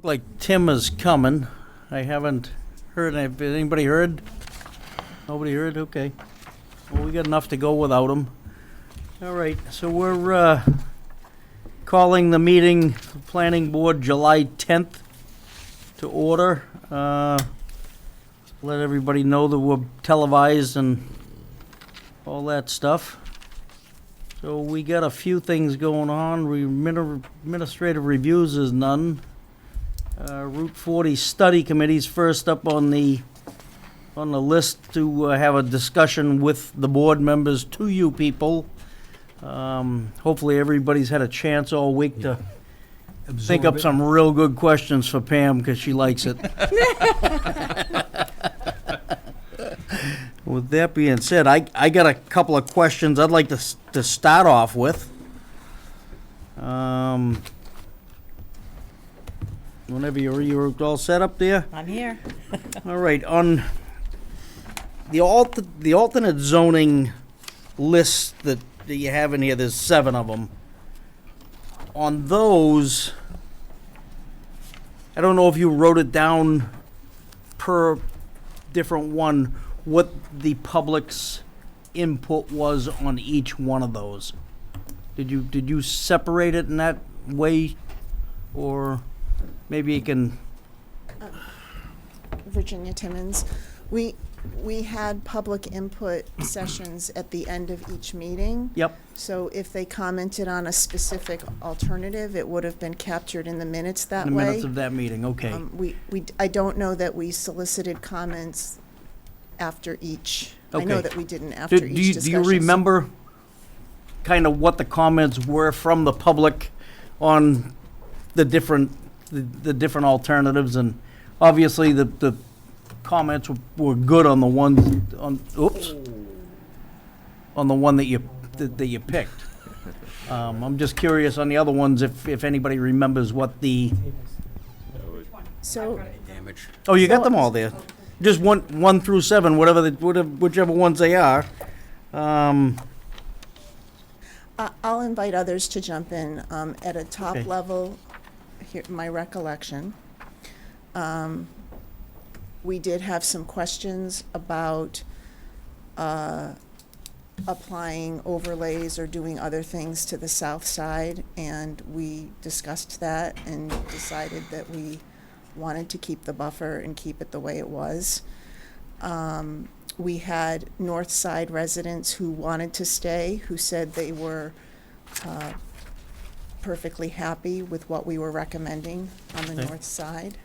Look like Tim is coming. I haven't heard. Have anybody heard? Nobody heard? Okay. Well, we got enough to go without him. All right, so we're calling the meeting, Planning Board, July 10th to order. Let everybody know that we're televised and all that stuff. So we got a few things going on. Administrative reviews is none. Route 40 study committee's first up on the list to have a discussion with the board members, to you people. Hopefully everybody's had a chance all week to think up some real good questions for Pam, because she likes it. With that being said, I got a couple of questions I'd like to start off with. Whenever you're all set up there. I'm here. All right, on the alternate zoning list that you have in here, there's 7 of them. On those, I don't know if you wrote it down per different one, what the public's input was on each one of those. Did you separate it in that way, or maybe you can? Virginia Timmons. We had public input sessions at the end of each meeting. Yep. So if they commented on a specific alternative, it would have been captured in the minutes that way. In the minutes of that meeting, okay. I don't know that we solicited comments after each. I know Okay. that we didn't after each discussion. Do you remember kind of what the comments were from the public on the different alternatives? And obviously the comments were good on the ones on the one that you picked. I'm just curious on the other ones if anybody remembers what the. So, Oh, you got them all there. Just one through 7, whichever ones they are. I'll invite others to jump in. At a top Okay. level, here, my recollection, we did have some questions about applying overlays or doing other things to the south side, and we discussed that and decided that we wanted to keep the buffer and keep it the way it was. We had north side residents who wanted to stay, who said they were perfectly happy with what we were recommending on the Okay. north side.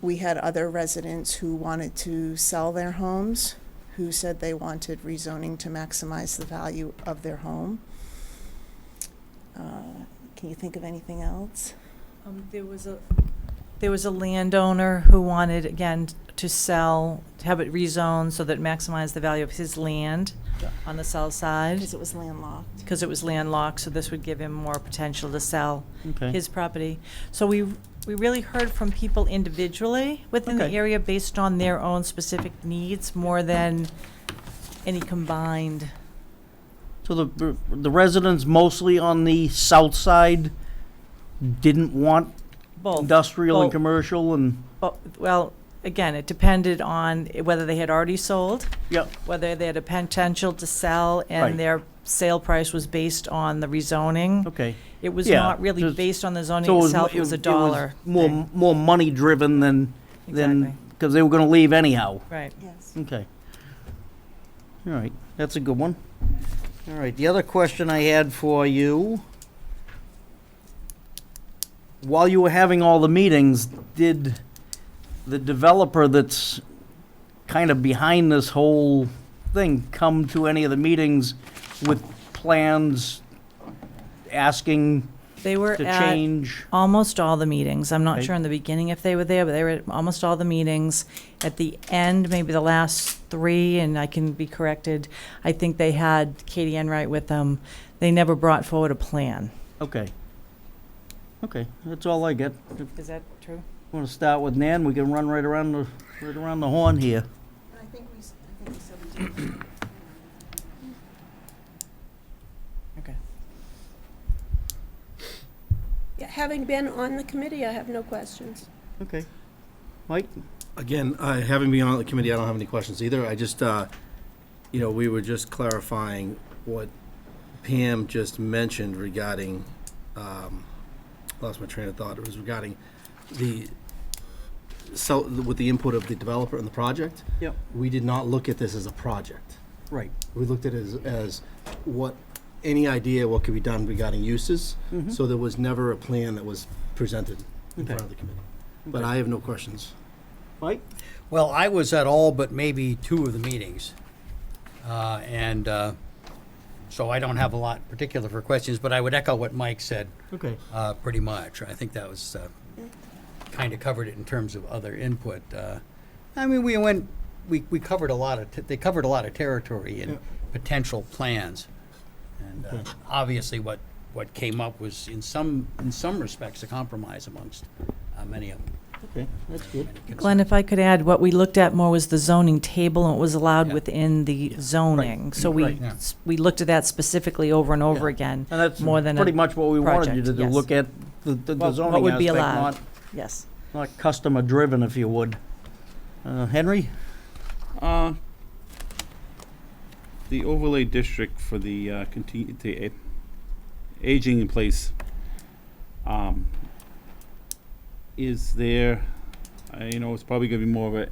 We had other residents who wanted to sell their homes, who said they wanted rezoning to maximize the value of their home. Can you think of anything else? There was a landowner who wanted, again, to sell, to have it rezoned so that it maximized the value of his land on the south side. Because it was landlocked. Because it was landlocked, so this would give him more potential to sell Okay. his property. So we really heard from people individually within the Okay. area based on their own specific needs more than any combined. So the residents mostly on the south side didn't want Both. industrial and Both. commercial and. Well, again, it depended on whether they had already sold, Yep. whether they had a potential to sell, Right. and their sale price was based on the rezoning. Okay. It was Yeah, not really just- based on the zoning So itself, it was a dollar. thing. more money driven than Exactly. because they were going to leave anyhow. Right. Yes. Okay. All right, that's a good one. All right, the other question I had for you, while you were having all the meetings, did the developer that's kind of behind this whole thing come to any of the meetings with plans asking They were to at change? almost all the meetings. I'm not Okay. sure in the beginning if they were there, but they were at almost all the meetings. At the end, maybe the last 3, and I can be corrected, I think they had Katie Enright with them. They never brought forward a plan. Okay. Okay, that's all I get. If Is that true? you want to start with Nan, we can run right around the horn here. I think we said we did. Okay. Yeah, Having been on the committee, I have no questions. Okay. Mike? Again, having been on the committee, I don't have any questions either. I just, we were just clarifying what Pam just mentioned regarding, lost my train of thought. It was regarding with the input of the developer in the project. Yep. We did not look at this as a project. Right. We looked at it as any idea what could be done regarding uses. So there was never a plan that was presented in front of the committee. But I have no questions. Mike? Well, I was at all but maybe 2 of the meetings. So I don't have a lot particular for questions, but I would echo what Mike said Okay. pretty much. I think that was kind of covered it in terms of other input. I mean, we covered a lot of, they covered a lot of territory and potential plans. And obviously what came up was in some respects a compromise amongst many of them. Okay, that's good. Glenn, if I could add, what we looked at more was the zoning table and what was allowed within the zoning. So Right. Yeah. we looked at that specifically over and over again. And that's More than a pretty much what we wanted you to project, do, yes. look at the What zoning would be aspect, allowed. Yes. not customer-driven, if you would. Henry? The overlay district for the aging in place, is there, it's probably gonna be more of a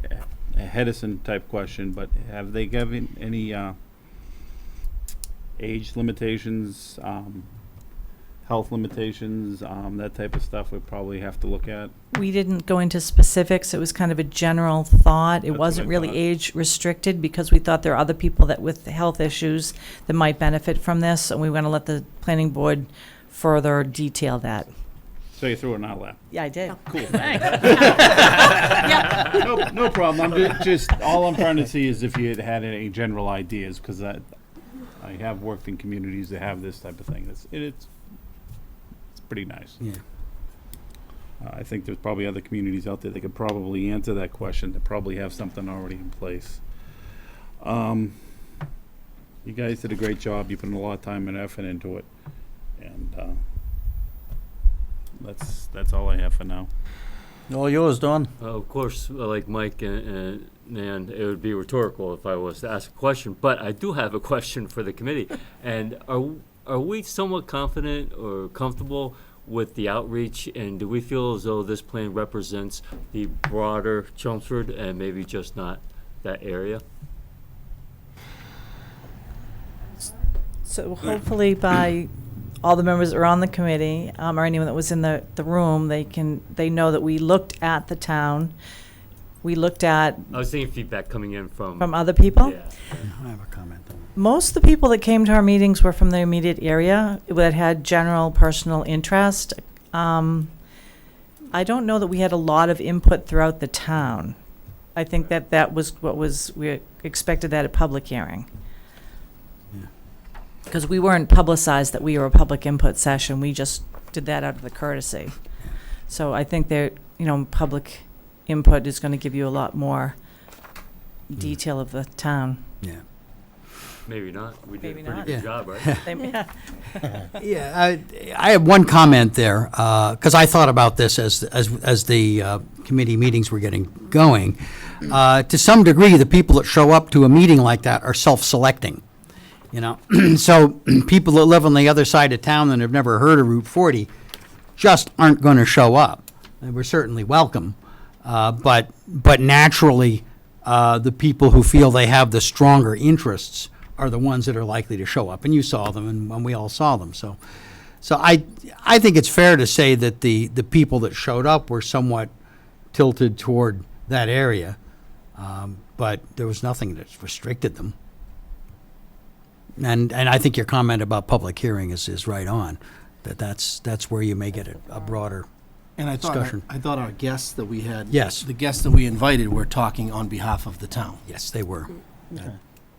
Hedison type question, but have they given any, age limitations, health limitations, that type of stuff we probably have to look at? We didn't go into specifics. It was kind of a general thought. It That's what wasn't I really thought. age restricted because we thought there are other people that with health issues that might benefit from this, and we want to let the planning board further detail that. So you threw it in our lap. Yeah, I did. Cool. No problem. All I'm trying to see is if you had any general ideas, because I have worked in communities that have this type of thing. It's pretty nice. Yeah. I think there's probably other communities out there that could probably answer that question, that probably have something already in place. You guys did a great job. You put in a lot of time and effort into it. And that's all I have for now. All yours, Don. Of course, like Mike and Nan, it would be rhetorical if I was to ask a question, but I do have a question for the committee. And are we somewhat confident or comfortable with the outreach, and do we feel as though this plan represents the broader Chelmsford and maybe just not that area? So hopefully by all the members that are on the committee, or anyone that was in the room, they know that we looked at the town. We looked at I was thinking feedback coming in from other people. Yeah. I have a comment on that. Most of the people that came to our meetings were from the immediate area that had general personal interest. I don't know that we had a lot of input throughout the town. I think that was we expected that at public hearing. Yeah. Because we weren't publicized that we were a public input session. We just did that out of the courtesy. So I think that, public input is going to give you a lot more detail of the town. Yeah. Maybe not. We did Maybe a pretty not. good Yeah. job, right? Yeah. Yeah, I have one comment there, because I thought about this as the committee meetings were getting going. To some degree, the people that show up to a meeting like that are self-selecting, So people that live on the other side of town and have never heard of Route 40 just aren't going to show up. They were certainly welcome, but naturally, the people who feel they have the stronger interests are the ones that are likely to show up, and you saw them, and we all saw them. So I think it's fair to say that the people that showed up were somewhat tilted toward that area, but there was nothing that restricted them. And I think your comment about public hearing is right on. That's where you may get a broader. And I Discussion. thought our guests that we had. Yes. The guests that we invited were talking on behalf of the town. Yes, they were.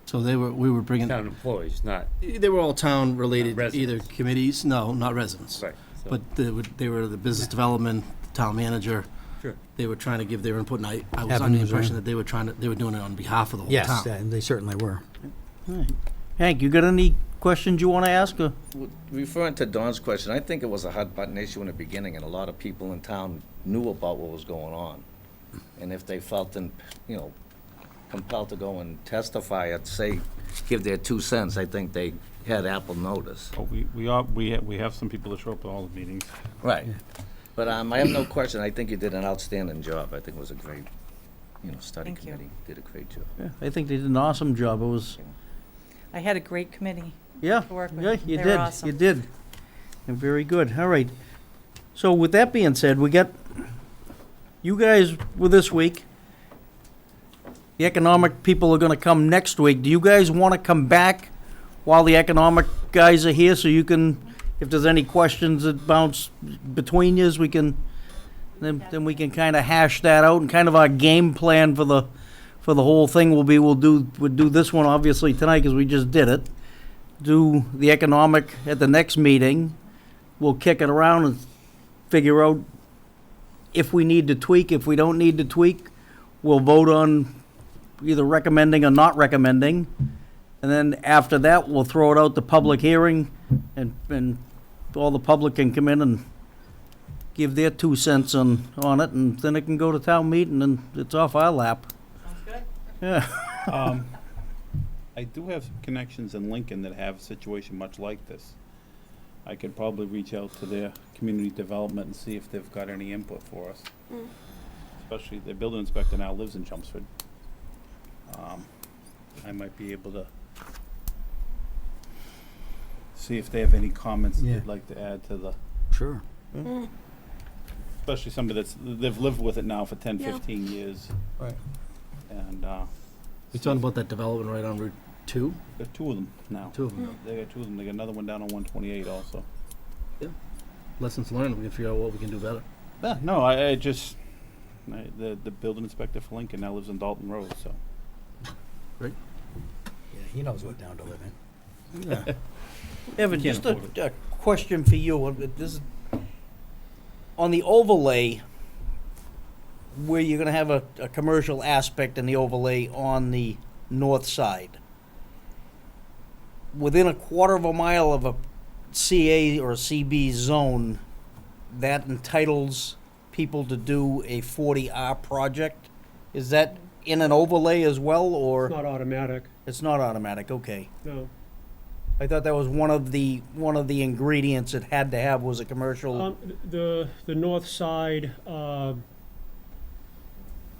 So we were bringing, Town employees, not they were all town-related, Not either residents. committees, no, not residents. right. So, But they were the business development, the town manager. Sure. They were trying to give their input, and I was under the Avenues, impression right. that they were doing it on behalf of the whole Yes, town. they certainly were. Hank, you got any questions you want to ask? Or? Referring to Don's question, I think it was a hot button issue in the beginning, and a lot of people in town knew about what was going on. And if they felt, compelled to go and testify, I'd say, give their 2 cents, I think they had ample notice. Oh, we have some people that show up at all the meetings. Right. But I have no question, I think you did an outstanding job. I think it was a great, study Thank you. committee did a great job. Yeah, I think they did an awesome job. It was, I had a great committee. yeah, To work with. yeah, you They were did, awesome. you did. And very good. All right. So with that being said, we got, you guys were this week. The economic people are gonna come next week. Do you guys wanna come back while the economic guys are here, so you can, if there's any questions that bounce between yous, we can, then we can kinda hash that out, and kind of our game plan for the whole thing will be, we'll do this one obviously tonight, because we just did it. Do the economic at the next meeting. We'll kick it around and figure out if we need to tweak. If we don't need to tweak, we'll vote on either recommending or not recommending. And then after that, we'll throw it out to public hearing, and all the public can come in and give their 2 cents on it, and then it can go to town meeting, and it's off our lap. Sounds good. Yeah. I do have some connections in Lincoln that have a situation much like this. I could probably reach out to their community development and see if they've got any input for us. Especially the building inspector now lives in Chelmsford. I might be able to see if they have any comments Yeah. they'd like to add to the, Sure. especially somebody they've lived with it now for 10, Yeah. 15 years. Right. And, You're talking about that development right on Route 2? there are 2 of them now. 2 of them. They got 2 of them. They got another one down on 128 also. Lessons learned, we can figure out what we can do better. Yeah, no, the building inspector for Lincoln now lives in Dalton Road, so. Yeah, he knows what town to live in. Yeah. Evan, Can't just afford a question for you. This, on the overlay, where you're gonna have a commercial aspect in the overlay on the north side, within a quarter of a mile of a CA or a CB zone, that entitles people to do a 40R project? Is that in an overlay as well, or? It's not automatic, It's not automatic, okay. no. I thought that was one of the ingredients it had to have was a commercial. The north side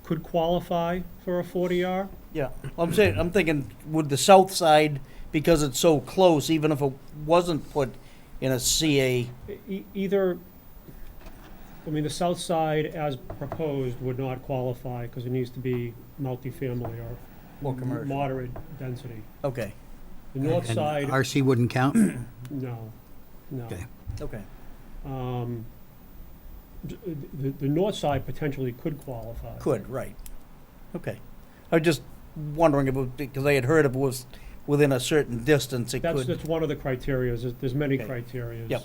could qualify for a 40R. Yeah, I'm thinking with the south side, because it's so close, even if it wasn't put in a CA. Either, the south side as proposed would not qualify because it needs to be multifamily or Or commercial. moderate density. Okay, The north And side, RC wouldn't count? no. Okay. okay. The north side potentially could qualify. Could, right. Okay. I was just wondering about, because I had heard if it was within a certain distance, it could. That's one of the criterias. There's many Okay. criterias. Yep.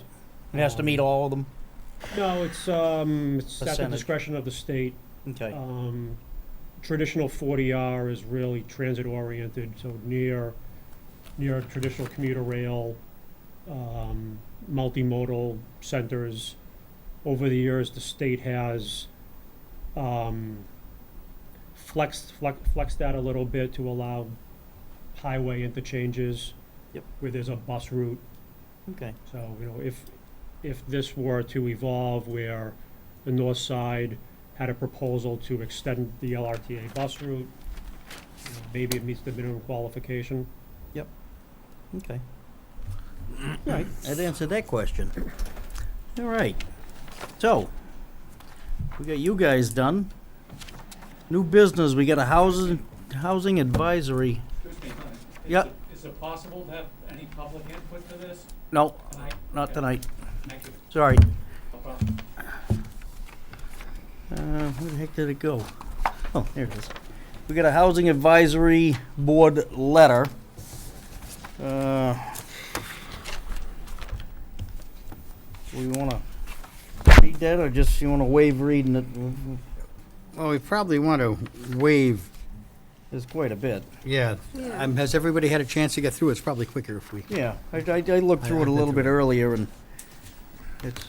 It has to meet all of them? No, it's at the Percentage. discretion of the state. Okay, Traditional 40R is really transit-oriented, so near traditional commuter rail, multimodal centers. Over the years, the state has flexed that a little bit to allow highway interchanges. Yep. Where there's a bus route. okay. So, if this were to evolve where the north side had a proposal to extend the LRTA bus route, maybe it meets the minimum qualification. Okay. Right, that answered that question. All right. So, we got you guys done. New business, we got a housing advisory. Yeah, Is it possible to have any public input to this no, tonight? not tonight. Thank you. Sorry. No problem. Where the heck did it go? Oh, there it is. We got a housing advisory board letter. We wanna read that, or just you wanna waive reading it? Well, we probably want to waive There's quite a bit. Yeah. Has everybody had a chance to get through? It's probably quicker if we. Yeah, I looked through it a little bit earlier, and it's,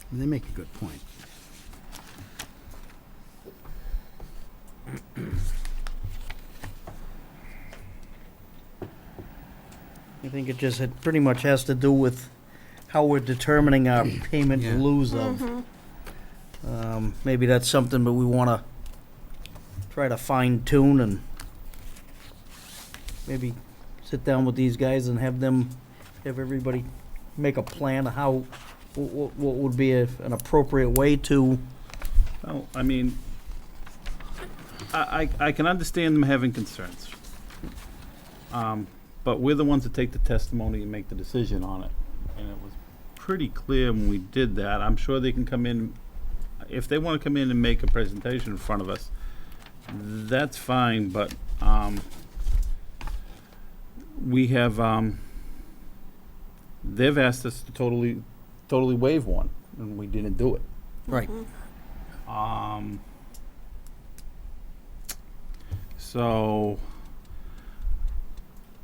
They make a good point. I think it just, it pretty much has to do with how we're determining our payment in lieu of. Maybe that's something that we wanna try to fine tune and maybe sit down with these guys and have everybody make a plan of how, what would be an appropriate way to, Well, I mean, I can understand them having concerns. But we're the ones that take the testimony and make the decision on it. And it was pretty clear when we did that. I'm sure they can come in, if they want to come in and make a presentation in front of us, that's fine, but we have, they've asked us to totally waive one, and we didn't do it. right, So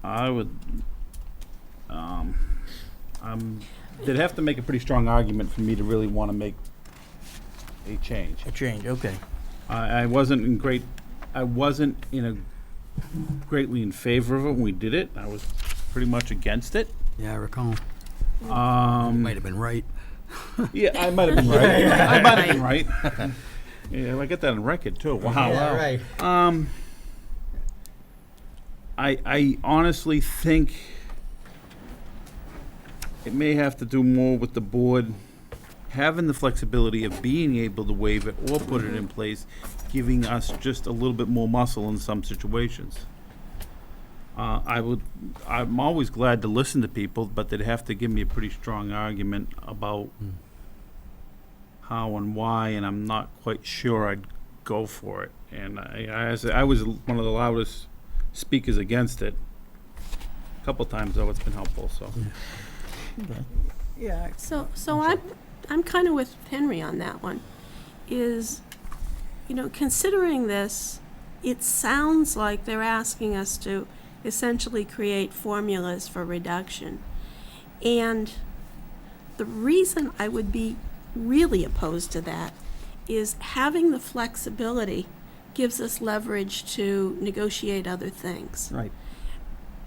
I would, they'd have to make a pretty strong argument for me to really want to make a change. a change, okay. I wasn't in a greatly in favor of it when we did it. I was pretty much against it. Yeah, I recall. Might have been right. Yeah, I might have been right. I might have been right. Yeah, I get that on record too. Wow. Yeah, right. I honestly think it may have to do more with the board having the flexibility of being able to waive it or put it in place, giving us just a little bit more muscle in some situations. I'm always glad to listen to people, but they'd have to give me a pretty strong argument about how and why, and I'm not quite sure I'd go for it. And I was one of the loudest speakers against it. A couple times, though, it's been helpful, so. Yeah. So I'm kind of with Henry on that one. Is, considering this, it sounds like they're asking us to essentially create formulas for reduction. And the reason I would be really opposed to that is having the flexibility gives us leverage to negotiate other things. Right.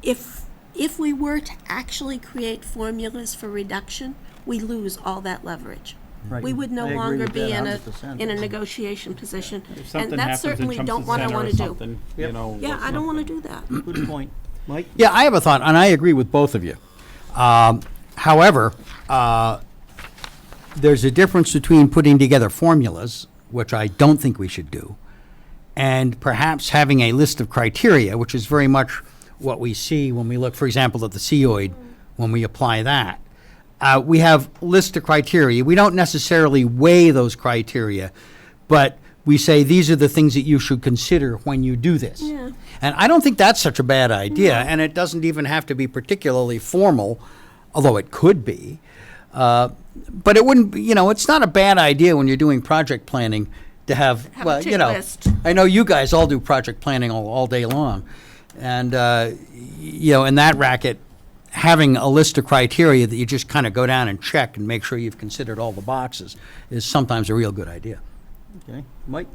If we were to actually create formulas for reduction, we lose all that leverage. Right. We would no I agree longer with be that in a 100%. negotiation position. If And something that's happens and certainly Trump's don't the what I center want or to do. something, Yep. Yeah, I don't want to do that. Good point. Mike? Yeah, I have a thought, and I agree with both of you. However, there's a difference between putting together formulas, which I don't think we should do, and perhaps having a list of criteria, which is very much what we see when we look, for example, at the COID, when we apply that. We have list of criteria. We don't necessarily weigh those criteria, but we say these are the things that you should consider when you do this. Yeah. And I don't think that's such a bad idea, and it doesn't even have to be particularly formal, although it could be. But it wouldn't, it's not a bad idea when you're doing project planning to have Have a well, tick list. I know you guys all do project planning all day long. And, in that racket, having a list of criteria that you just kind of go down and check and make sure you've considered all the boxes is sometimes a real good idea. Okay. Mike?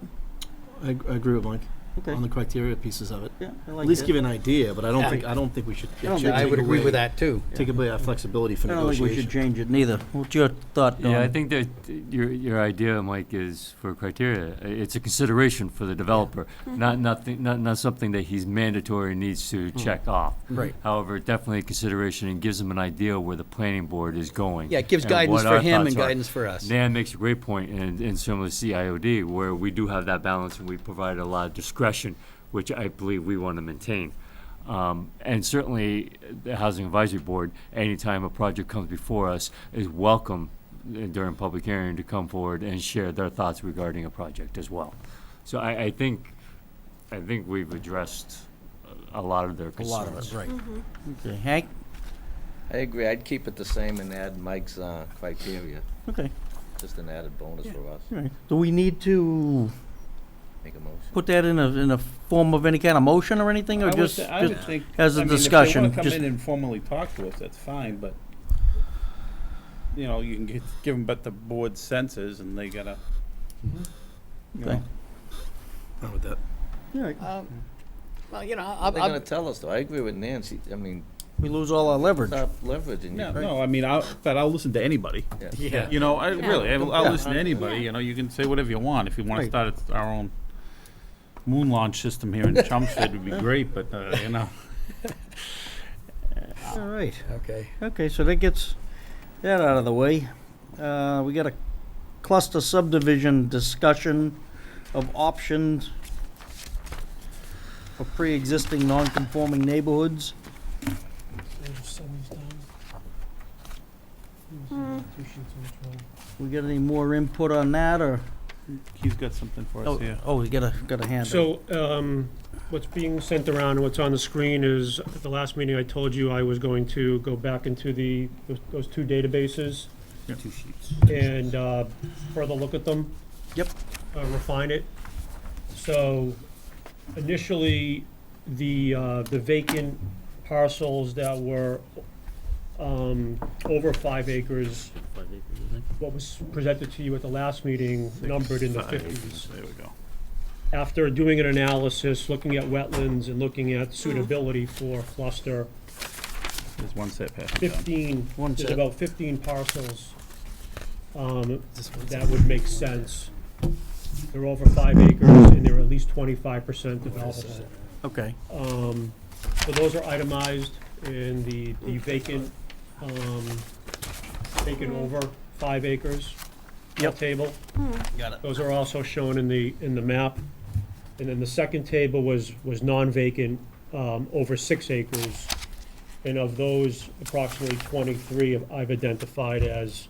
I agree with Mike Okay. on the criteria pieces of it. Yeah, I like At least that. give an idea, but I don't Yeah. think we should. I would agree with that, too. Take away our flexibility for I don't think we negotiation. should change it neither. What's your thought, Don? Yeah, I think that your idea, Mike, is for criteria. It's a consideration for the developer, not something that he's mandatory needs to check off. Right. However, definitely a consideration and gives him an idea where the planning board is going. Yeah, it gives and guidance what for our him thoughts and are. guidance for us. Dan makes a great point in similar to CIOD, where we do have that balance and we provide a lot of discretion, which I believe we want to maintain. And certainly, the Housing Advisory Board, anytime a project comes before us, is welcome during public hearing to come forward and share their thoughts regarding a project as well. So I think we've addressed a lot of their A concerns. lot of it, right. Okay, Hank? I agree, I'd keep it the same and add Mike's criteria, Okay, just an added bonus for us. all right. Do we need to Make a motion. put that in a form of any kind of motion or anything, or I just would think, as a I mean, discussion? If they wanna Just- come in and formally talk to us, that's fine, but, you know, you can give them but the board's senses, and they gotta, you Okay. know. Not with that. All right. Well, you know, They're gonna tell us, though, I agree with Nancy, I mean, We lose all our leverage. stop leveraging Yeah, you. no, I mean, I'll listen to anybody. Yeah. You know, I'll Yeah. listen to anybody, you know, you can say whatever you want. If you wanna Right. start our own moon launch system here in Chelmsford would be great, but, you know. All right. Okay. Okay, so that gets that out of the way. We got a cluster subdivision discussion of options for pre-existing non-conforming neighborhoods. We got any more input on that, or? He's got something for us here. Oh, we got a hand up. So, what's being sent around and what's on the screen is, at the last meeting I told you I was going to go back into those two databases 2 sheets. and further look at them. Yep. Refine it. So initially, the vacant parcels that were over 5 acres, 5 acres, I think. what was presented to you at the last meeting, numbered in the 5 50s. acres. There we go. After doing an analysis, looking at wetlands and looking at suitability for cluster, There's one set passing down. 15, One there's set. about 15 parcels that would make sense. They're over 5 acres and they're at least 25% developable. Okay, So those are itemized, and the vacant, vacant over 5 acres Yep. table. got it. Those are also shown in the map. And then the second table was non-vacant, over 6 acres. And of those, approximately 23 I've identified as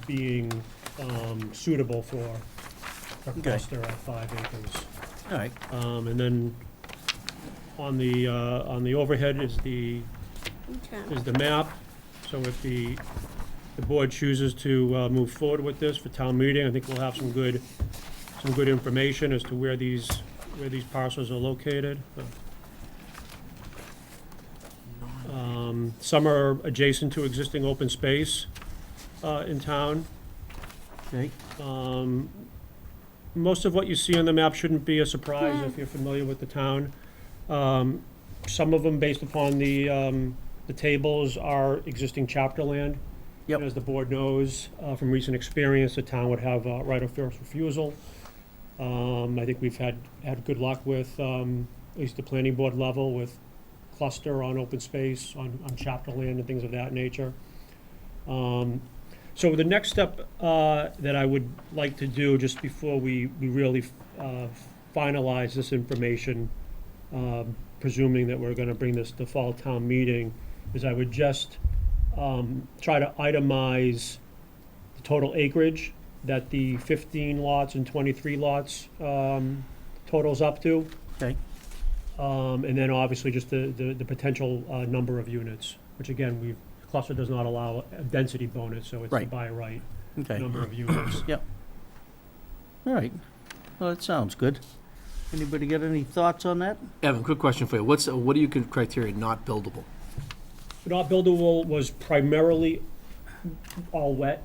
being suitable for a Okay. cluster at 5 acres. All right, And then on the overhead is Okay. the map. So if the board chooses to move forward with this for town meeting, I think we'll have some good information as to where these parcels are located. Some are adjacent to existing open space in town. okay, Most of what you see on the map shouldn't be a surprise if you're familiar with the town. Some of them, based upon the tables, are existing chapter land. Yep. As the board knows, from recent experience, the town would have right of first refusal. I think we've had good luck with, at least the planning board level, with cluster on open space, on chapter land and things of that nature. So the next step that I would like to do, just before we really finalize this information, presuming that we're gonna bring this to fall town meeting, is I would just try to itemize the total acreage that the 15 lots and 23 lots totals up to. okay, And then obviously just the potential number of units, which again, cluster does not allow a density bonus, so it's a Right. by right okay. number of units. All right, well, that sounds good. Anybody got any thoughts on that? Evan, quick question for you. What do you consider criteria not buildable? Not buildable was primarily all wet,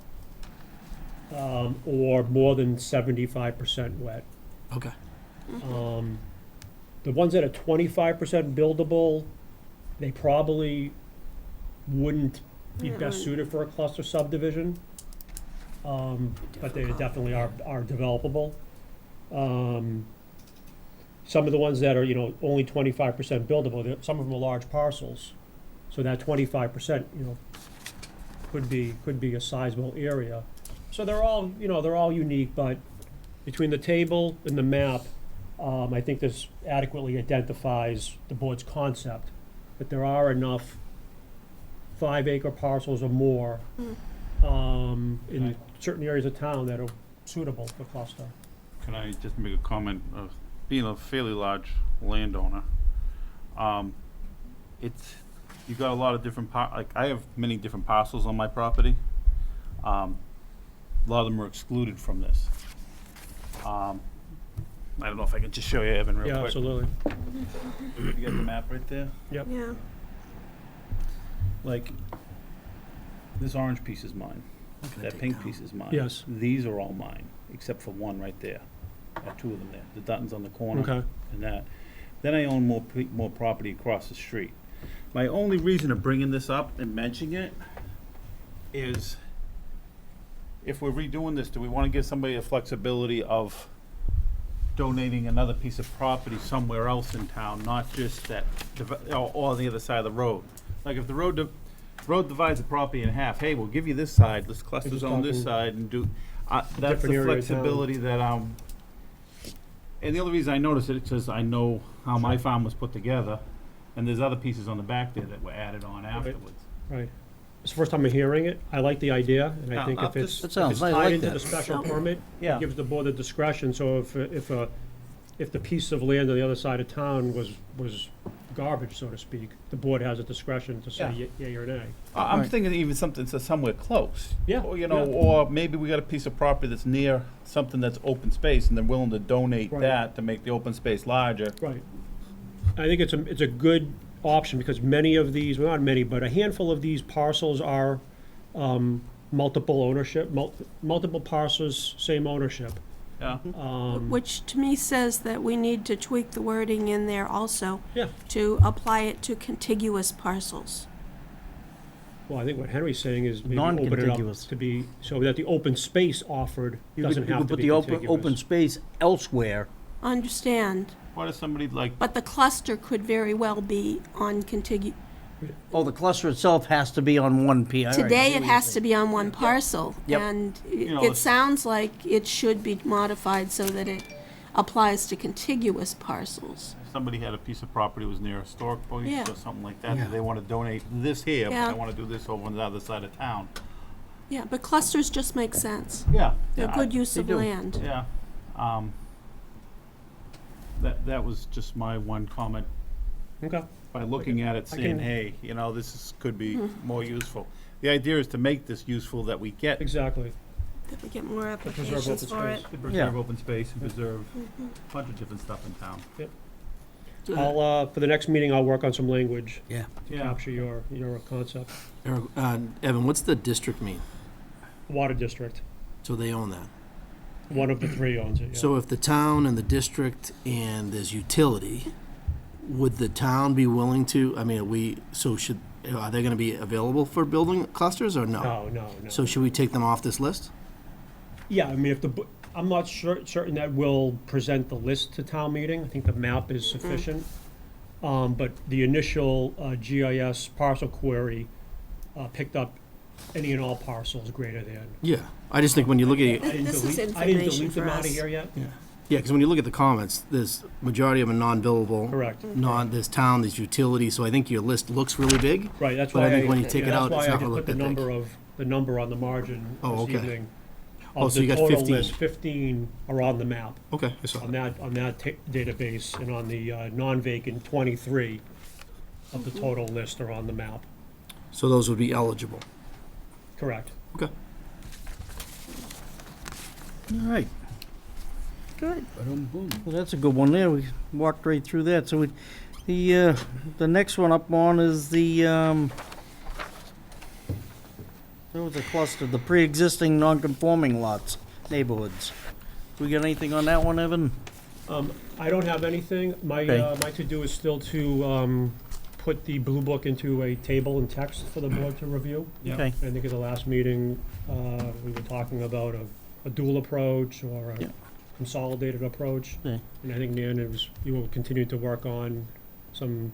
or more than 75% wet. Okay. The ones that are 25% buildable, they probably wouldn't be best suited for a cluster subdivision. But they definitely are developable. Some of the ones that are, only 25% buildable, some of them are large parcels. So that 25%, could be a sizable area. So they're all unique, but between the table and the map, I think this adequately identifies the board's concept, that there are enough 5-acre parcels or more in certain areas of town that are suitable for cluster. Can I just make a comment of being a fairly large landowner? It's you've got a lot of different like, I have many different parcels on my property. A lot of them are excluded from this. I don't know if I can just show you, Evan, real Yeah, quick. absolutely. You got the map right there? Yep. Yeah. Like, this orange piece is mine. That pink piece is mine. Yes. These are all mine, except for one right there. I have two of them there. The Dutton's on the corner. Okay. And that. Then I own more property across the street. My only reason of bringing this up and mentioning it is, if we're redoing this, do we want to give somebody the flexibility of donating another piece of property somewhere else in town, not just that, or on the other side of the road? Like, if the road divides the property in half, hey, we'll give you this side, let's cluster just zone this talking side and do, that's different the area of town. flexibility that, and the only reason I noticed it is because I know how my farm was put together, and there's other pieces on the back there that were added on afterwards. Right. It's the first time I'm hearing it. I like the idea, and I Yeah, think I'll if it's just- That if sounds it's nice. I tied like into that. the special permit, Yeah. it gives the board the discretion, so if the piece of land on the other side of town was garbage, so to speak, the board has a discretion to say yea or nay. I'm Right. thinking even something that's somewhere close. Yeah, Or, you know, yeah. or maybe we got a piece of property that's near something that's open space, and they're willing to donate Right. that to make the open space larger. Right. I think it's a good option, because many of these, well, not many, but a handful of these parcels are multiple ownership, multiple parcels, same ownership. Yeah. Which to me says that we need to tweak the wording in there also Yeah. to apply it to contiguous parcels. Well, I think what Henry's saying is maybe open it up Non-contiguous. to be, so that the open space offered You doesn't could have to put be the open contiguous. space elsewhere. Understand, What if somebody like, but the cluster could very well be on Oh, the cluster itself has to be on one P. All right, I Today, see it what has you're to be on one parcel. Yep. And know, it sounds like it should be modified so that it applies to contiguous parcels. somebody had a piece of property that was near a historic place Yeah. or something like that, Yeah. and they want to donate this here, but Yeah. they want to do this over on the other side of town. Yeah, but clusters just make sense. Yeah. They're yeah, good use they of do. land. Yeah. That was just my one comment, Okay. by looking at it, I saying, can- hey, you know, could be more useful. The idea is to make this useful, that we get, Exactly. That we get more To preserve applications open for it. space. to preserve open space and preserve a bunch of different stuff in town. I'll, for the next meeting, I'll work on some language Yeah. to Yeah. capture your concept. Evan, what's the district mean? Water district, So they own that. one of the three owns it, yeah. So if the town and the district and there's utility, would the town be willing to, I mean, are they gonna be available for building clusters or no? No. So should we take them off this list? Yeah, I mean, I'm not certain that we'll present the list to town meeting. I think the map is sufficient. But the initial GIS parcel query picked up any and all parcels greater than. Yeah, I just think when you look at it, I didn't This is delete- I didn't information delete them for out of us. here yet. yeah, because when you look at the comments, there's majority of them are non-buildable. Correct. There's town, there's utility, so I think your list looks really big. Right, that's But why I think when you take it out, that's it's why I not just gonna put look the that big. number on the margin Oh, this okay. evening. Oh, Of so you the got total 15. list, 15 are on the map, Okay, I saw on that. that database, and on the non-vacant, 23 of the total list are on the map. So those would be eligible. Correct. Okay. All right. Good. Well, that's a good one there. We walked right through that. So the next one up on is there was a cluster, the pre-existing non-conforming lots, neighborhoods. We got anything on that one, Evan? I don't have anything. My to-do is still to put the blue book into a table and text for the board to review. Yeah. Okay. I think at the last meeting, we were talking about a dual approach or Yeah. a consolidated approach. Yeah. And I think, Nan, you will continue to work on some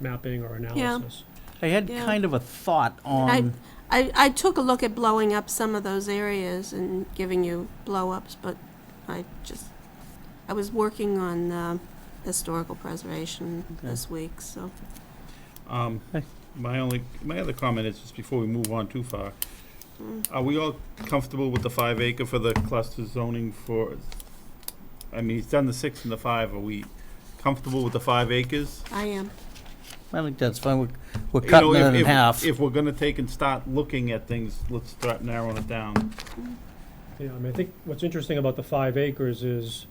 mapping or analysis. I had Yeah. kind of a thought on, I took a look at blowing up some of those areas and giving you blow-ups, but I was working on historical preservation this week, so. My other comment is, just before we move on too far, are we all comfortable with the 5 acre for the cluster zoning for, I mean, he's done the 6 and the 5, are we comfortable with the 5 acres? I am. I think that's fine. We're You cutting know, it in half. If we're gonna take and start looking at things, let's start narrowing it down. Yeah, I mean, I think what's interesting about the 5 acres is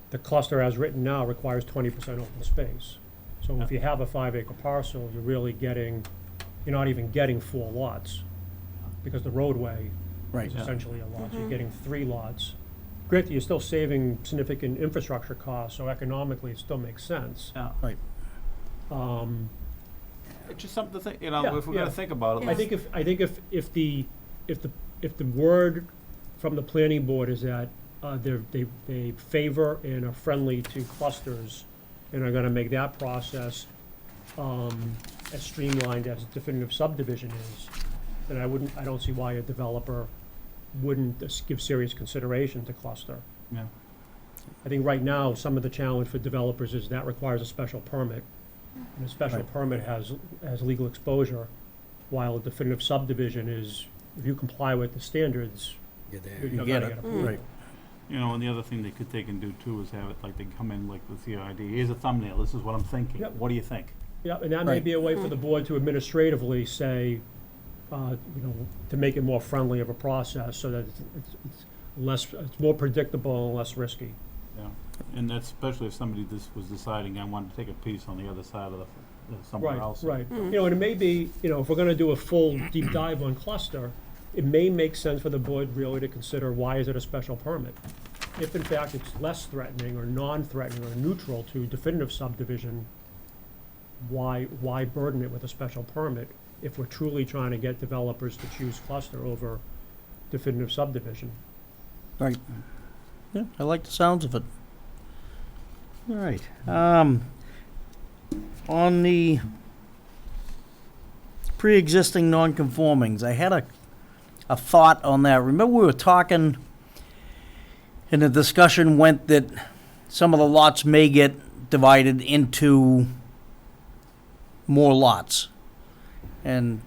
the cluster as written now requires 20% open space. So if you have a 5-acre parcel, you're really getting, you're not even getting 4 lots, because the roadway Right. is essentially a lot. So you're getting 3 lots. Granted, you're still saving significant infrastructure costs, so economically it still makes sense. Yeah. Right. It's just something to think, you know, Yeah, if we're yeah. gonna think about it. I think if the word from the planning board is that they favor and are friendly to clusters and are gonna make that process as streamlined as definitive subdivision is, then I don't see why a developer wouldn't give serious consideration to cluster. Yeah. I think right now, some of the challenge for developers is that requires a special permit. And a special Right. permit has legal exposure, while a definitive subdivision is, if you comply with the standards, you're You gonna get get it. approved. Right. You know, and the other thing they could take and do too is have it, like, they come in like with the idea, here's a thumbnail, this is what I'm thinking, Yep. what do you think? Yeah, and that may Right. be a way for the board to administratively say, to make it more friendly of a process, so that it's less, it's more predictable and less risky. Yeah, and that's especially if somebody was deciding, I wanted to take a piece on the other side of somewhere Right, else. right. You know, and it may be, if we're gonna do a full deep dive on cluster, it may make sense for the board really to consider, why is it a special permit? If in fact it's less threatening or non-threatening or neutral to definitive subdivision, why burden it with a special permit if we're truly trying to get developers to choose cluster over definitive subdivision? Right. Yeah, I like the sounds of it. All right. On the pre-existing non-conformings, I had a thought on that. Remember we were talking, and the discussion went that some of the lots may get divided into more lots. And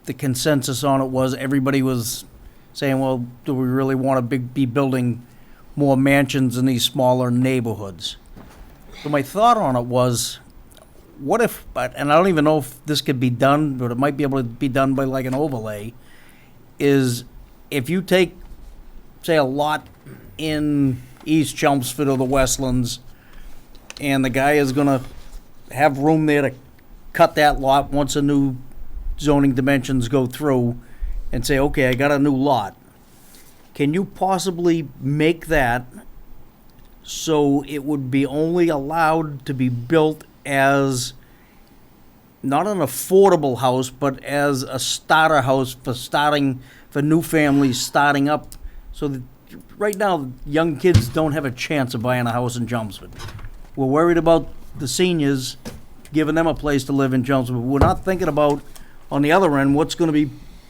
the consensus on it was, everybody was saying, well, do we really want to be building more mansions in these smaller neighborhoods? So my thought on it was, what if, and I don't even know if this could be done, but it might be able to be done by like an overlay, is if you take, say, a lot in East Chelmsford or the Westlands, and the guy is gonna have room there to cut that lot once a new zoning dimensions go through, and say, okay, I got a new lot. Can you possibly make that so it would be only allowed to be built as not an affordable house, but as a starter house for new families starting up? So that right now, young kids don't have a chance of buying a house in Chelmsford. We're worried about the seniors, giving them a place to live in Chelmsford. We're not thinking about, on the other end, what's gonna be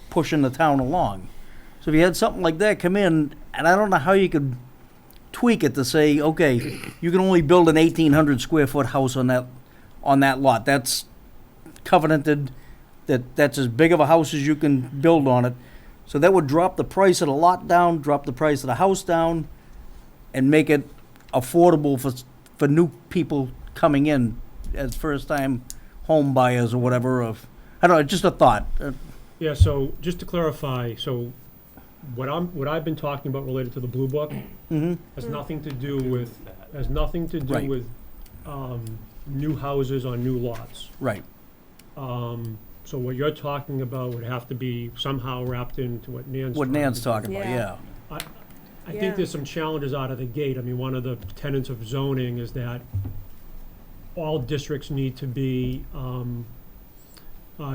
pushing the town along. So if you had something like that come in, and I don't know how you could tweak it to say, okay, you can only build an 1,800 square foot house on that lot. That's covenanted, that's as big of a house as you can build on it. So that would drop the price of the lot down, drop the price of the house down, and make it affordable for new people coming in as first-time home buyers or whatever. I don't know, just a thought. Yeah, so just to clarify, so what I've been talking about related to the Blue Book has nothing to do with, Right. new houses on new lots. Right. So what you're talking about would have to be somehow wrapped into what Nan's. What trying Nan's to do. talking about, Yeah. yeah. I Yeah. think there's some challenges out of the gate. I mean, one of the tenets of zoning is that all districts need to be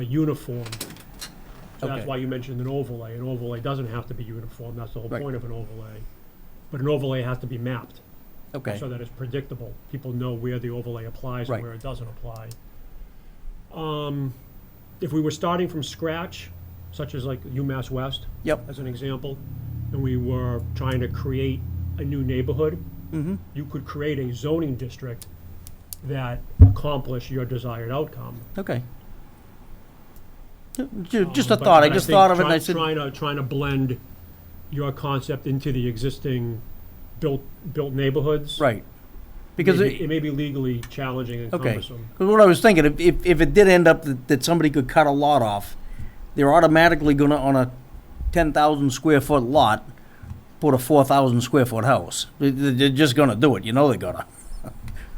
uniform. So that's Okay. why you mentioned an overlay. An overlay doesn't have to be uniform, that's the whole Right. point of an overlay. But an overlay has to be mapped, Okay. so that it's predictable. People know where the overlay applies Right. and where it doesn't apply. If we were starting from scratch, such as like UMass West, Yep. as an example, and we were trying to create a new neighborhood, you could create a zoning district that accomplished your desired outcome. Okay. Just a But- thought, I but just think thought of it and I said, Trying to blend your concept into the existing built neighborhoods. right. Because It may be legally challenging and okay, cumbersome. because what I was thinking, if it did end up that somebody could cut a lot off, they're automatically gonna, on a 10,000 square foot lot, put a 4,000 square foot house. They're just gonna do it, you know they're gonna.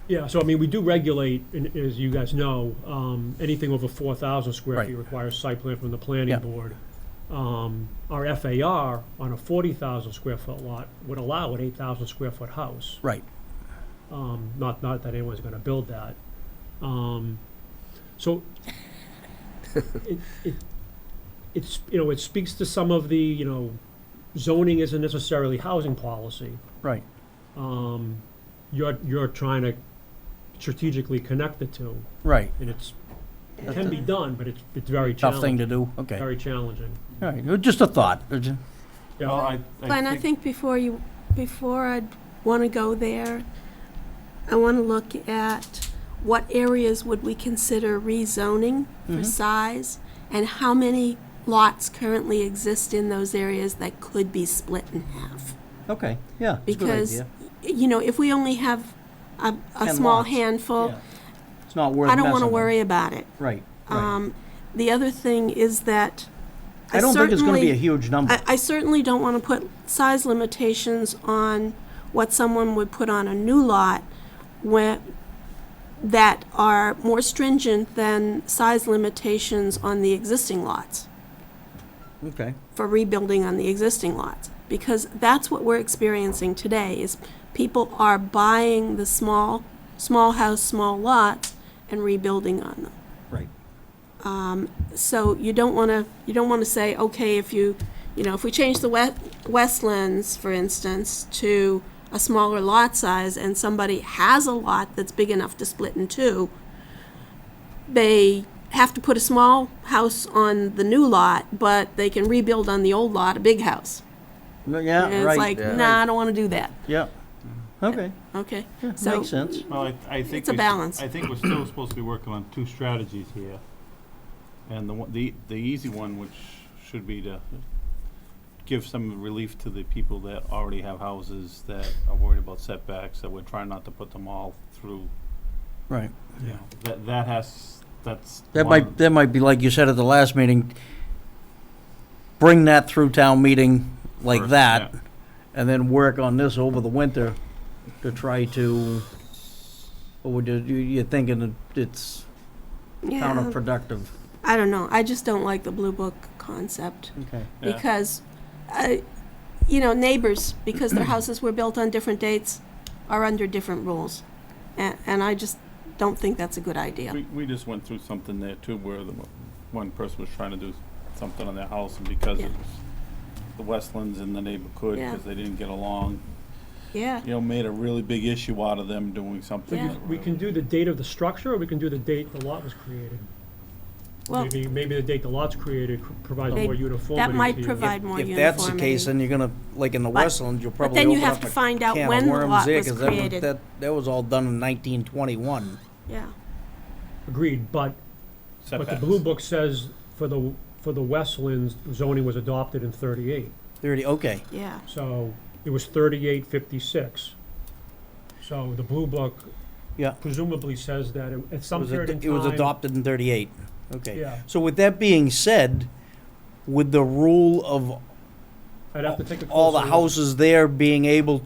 Yeah, so I mean, we do regulate, and as you guys know, anything over 4,000 square Right. feet requires site plan from the planning Yeah. board. Our FAR on a 40,000 square foot lot would allow an 8,000 square foot house. Right. Not that anyone's gonna build that. So it's, it speaks to some of the, zoning isn't necessarily housing policy. Right. You're trying to strategically connect the two, Right. and it can be done, but it's very challenging. Tough thing to do, okay. Very challenging. All right, just a thought. Yeah. Well, Glenn, I think before I'd want to go there, I want to look at what areas would we consider rezoning for size, and how many lots currently exist in those areas that could be split in half. Okay, yeah, it's a good Because, idea. if we only have a 10 small lots. handful, Yeah. It's not worth I don't want to messing with. worry about it. Right, right. The other thing is that I don't think it's gonna be a certainly- huge number. I certainly don't want to put size limitations on what someone would put on a new lot that are more stringent than size limitations on the existing lots, Okay, for rebuilding on the existing lots. Because that's what we're experiencing today, is people are buying the small house, small lots, and rebuilding on them. right. So you don't want to say, okay, if we change the Westlands, for instance, to a smaller lot size, and somebody has a lot that's big enough to split in two, they have to put a small house on the new lot, but they can rebuild on the old lot a big house. Yeah, And right. it's like, nah, I don't want to do that. Yeah, okay, Okay, yeah, so makes sense. Well, I think It's a we s- balance. I think we're still supposed to be working on two strategies here. And the easy one, which should be to give some relief to the people that already have houses that are worried about setbacks, that we're trying not to put them all through. Right. You know, that's That one- might be like you said at the last meeting, bring that through town meeting like First, that, yeah. and then work on this over the winter to try to, or would you're thinking that it's yeah, counterproductive? I don't know. I just don't like the blue book concept. Okay. Yeah. Because, neighbors, because their houses were built on different dates, are under different rules. And I just don't think that's a good idea. We just went through something there too, where one person was trying to do something on their house, and because Yeah. it was the Westlands and the neighbor could, Yeah. because they didn't get along, Yeah, made a really big issue out of them doing something. Yeah. that We can do the date of the structure, or we can do the date the lot was created. well, Maybe the date the lot's created provides They- more uniformity. that might to you. provide more If uniformity. that's the case, then you're gonna, like in the But- Westlands, you'll but probably then you open have up to a find out can of when the worms lot there, was 'cause that created. that was all done in 1921. Yeah, Agreed, but the setbacks. blue book says for the Westlands, zoning was adopted in 38. 30, okay, yeah. So it was 3856. So the blue book yeah. presumably says that at some period in time. It was adopted in 38, okay. Yeah. So with that being said, with the rule of I'd have to take a closer all the look. houses there being able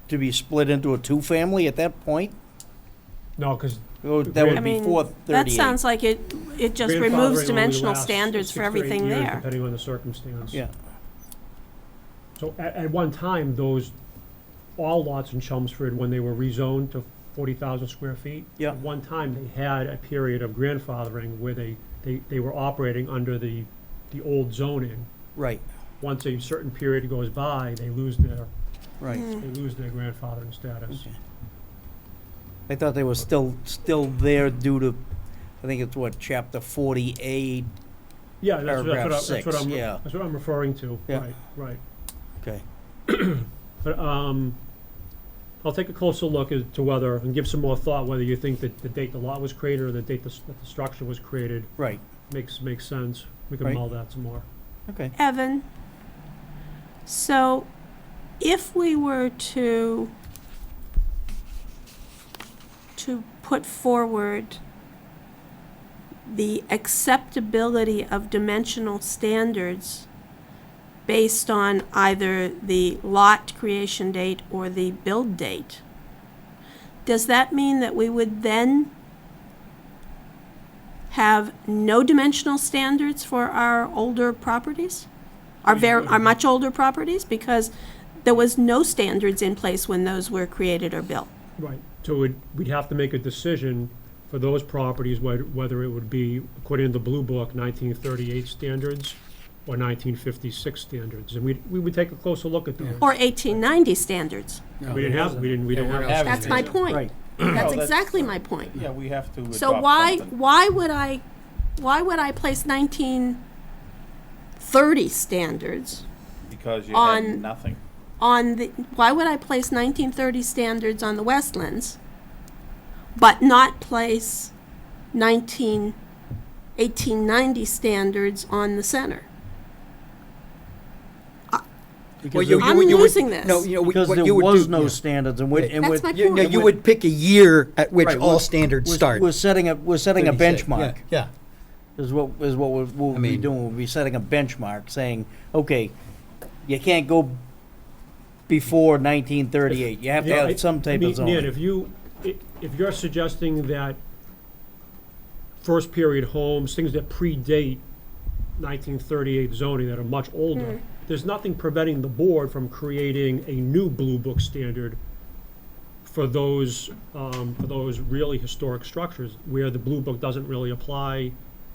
to be split into a two-family at that point? No, because Or that I would I be mean, 438? that sounds like it just removes dimensional standards for everything there. Depending on the circumstance. Yeah, So at one time, all lots in Chelmsford, when they were rezoned to 40,000 square feet. Yeah. At one time, they had a period of grandfathering where they were operating under the old zoning. right, Once a certain period goes by, they lose their right. grandfathering status. Okay. I thought they were still there due to, I think it's what, chapter 40A, Yeah, that's Paragraph what 6, I'm, yeah. that's what I'm referring to. Yeah. Right. okay. But I'll take a closer look as to whether, and give some more thought, whether you think that the date the lot was created or the date that the structure was created Right, makes sense. We can Right. mull that some more. okay. Evan, so if we were to to put forward the acceptability of dimensional standards based on either the lot creation date or the build date, does that mean that we would then have no dimensional standards for our older properties? Our much older properties? Because there was no standards in place when those were created or built. Right, so we'd have to make a decision for those properties, whether it would be, according to the Blue Book, 1938 standards or 1956 standards, and we would take a closer look at those. Or 1890 standards. We didn't have. That's my point. Right. That's exactly my point. Yeah, we have to So adopt why something. would I place 1930 standards Because you on- had nothing. why would I place 1930 standards on the Westlands, but not place 1890 standards on the center? Because I'm losing this. No, you know, because what there you would was do- no yeah. standards, and we, Right. and That's we're, my You, point. you would pick a year at which Right, all we're- standards start. we're setting a 36, benchmark. Yeah, Is what we'll be mean- doing. We'll be setting a benchmark, saying, okay, you can't go before 1938. You have to have some type of zoning. Nan, if you're suggesting that first period homes, things that predate 1938 zoning that are much older, there's nothing preventing the board from creating a new Blue Book standard for those really historic structures where the Blue Book doesn't really apply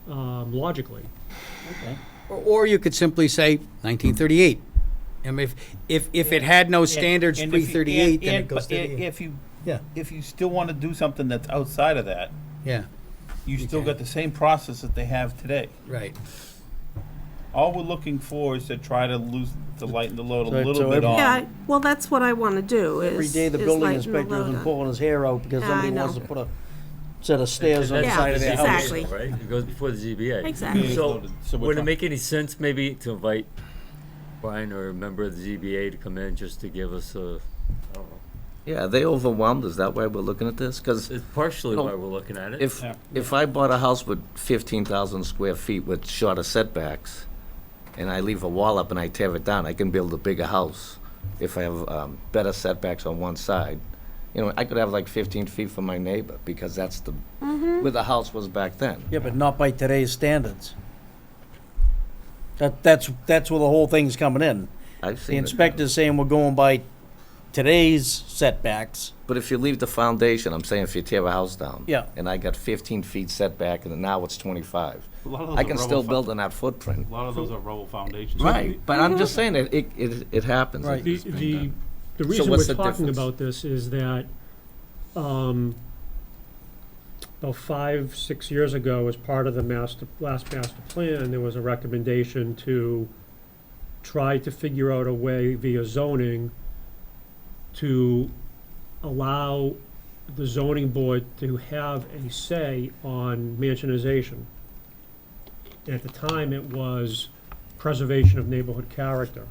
logically. or you could simply say 1938. I mean, if it had no standards And if you- pre-38, then and- it goes but 38. Yeah. If you still want to do something that's outside of that, Yeah, you still can. got the same process that they have today. right. All we're looking for is to try to lighten the load a So- little so bit every- on. Yeah, well, that's what I want to do, is Every day the is building lighten the inspector load isn't on. pulling his hair out because I somebody wants know. to put a set of stairs on the That's side of the their ZBA, house. Exactly. Right, it goes before the ZBA. Exactly. So, So we're would it talking- make any sense maybe to invite Brian or a member of the ZBA to come in just to give us a, I don't know, Yeah, are they overwhelmed? Is that why we're looking at this? Because it's partially No. why we're looking at it. if I bought a house with 15,000 square feet with shorter setbacks, and I leave a wall up and I tear it down, I can build a bigger house if I have better setbacks on one side. You know, I could have like 15 feet from my neighbor, because that's the, where the house was back then. Yeah, but not by today's standards. That's where the whole thing's coming in. I've The seen it. inspector's saying we're going by today's setbacks. But if you leave the foundation, I'm saying if you tear a house down. Yeah. And I got 15 feet setback, and now it's 25. A lot of those I are can rubble still fo- build on that footprint. A lot of those are rubble foundations. Right, but I'm just saying that it happens. Right. The So reason we're what's the talking difference? about this is that, about 5-6 years ago, as part of the last master plan, there was a recommendation to try to figure out a way via zoning to allow the zoning board to have a say on mansionization. At the time, it was preservation of neighborhood character.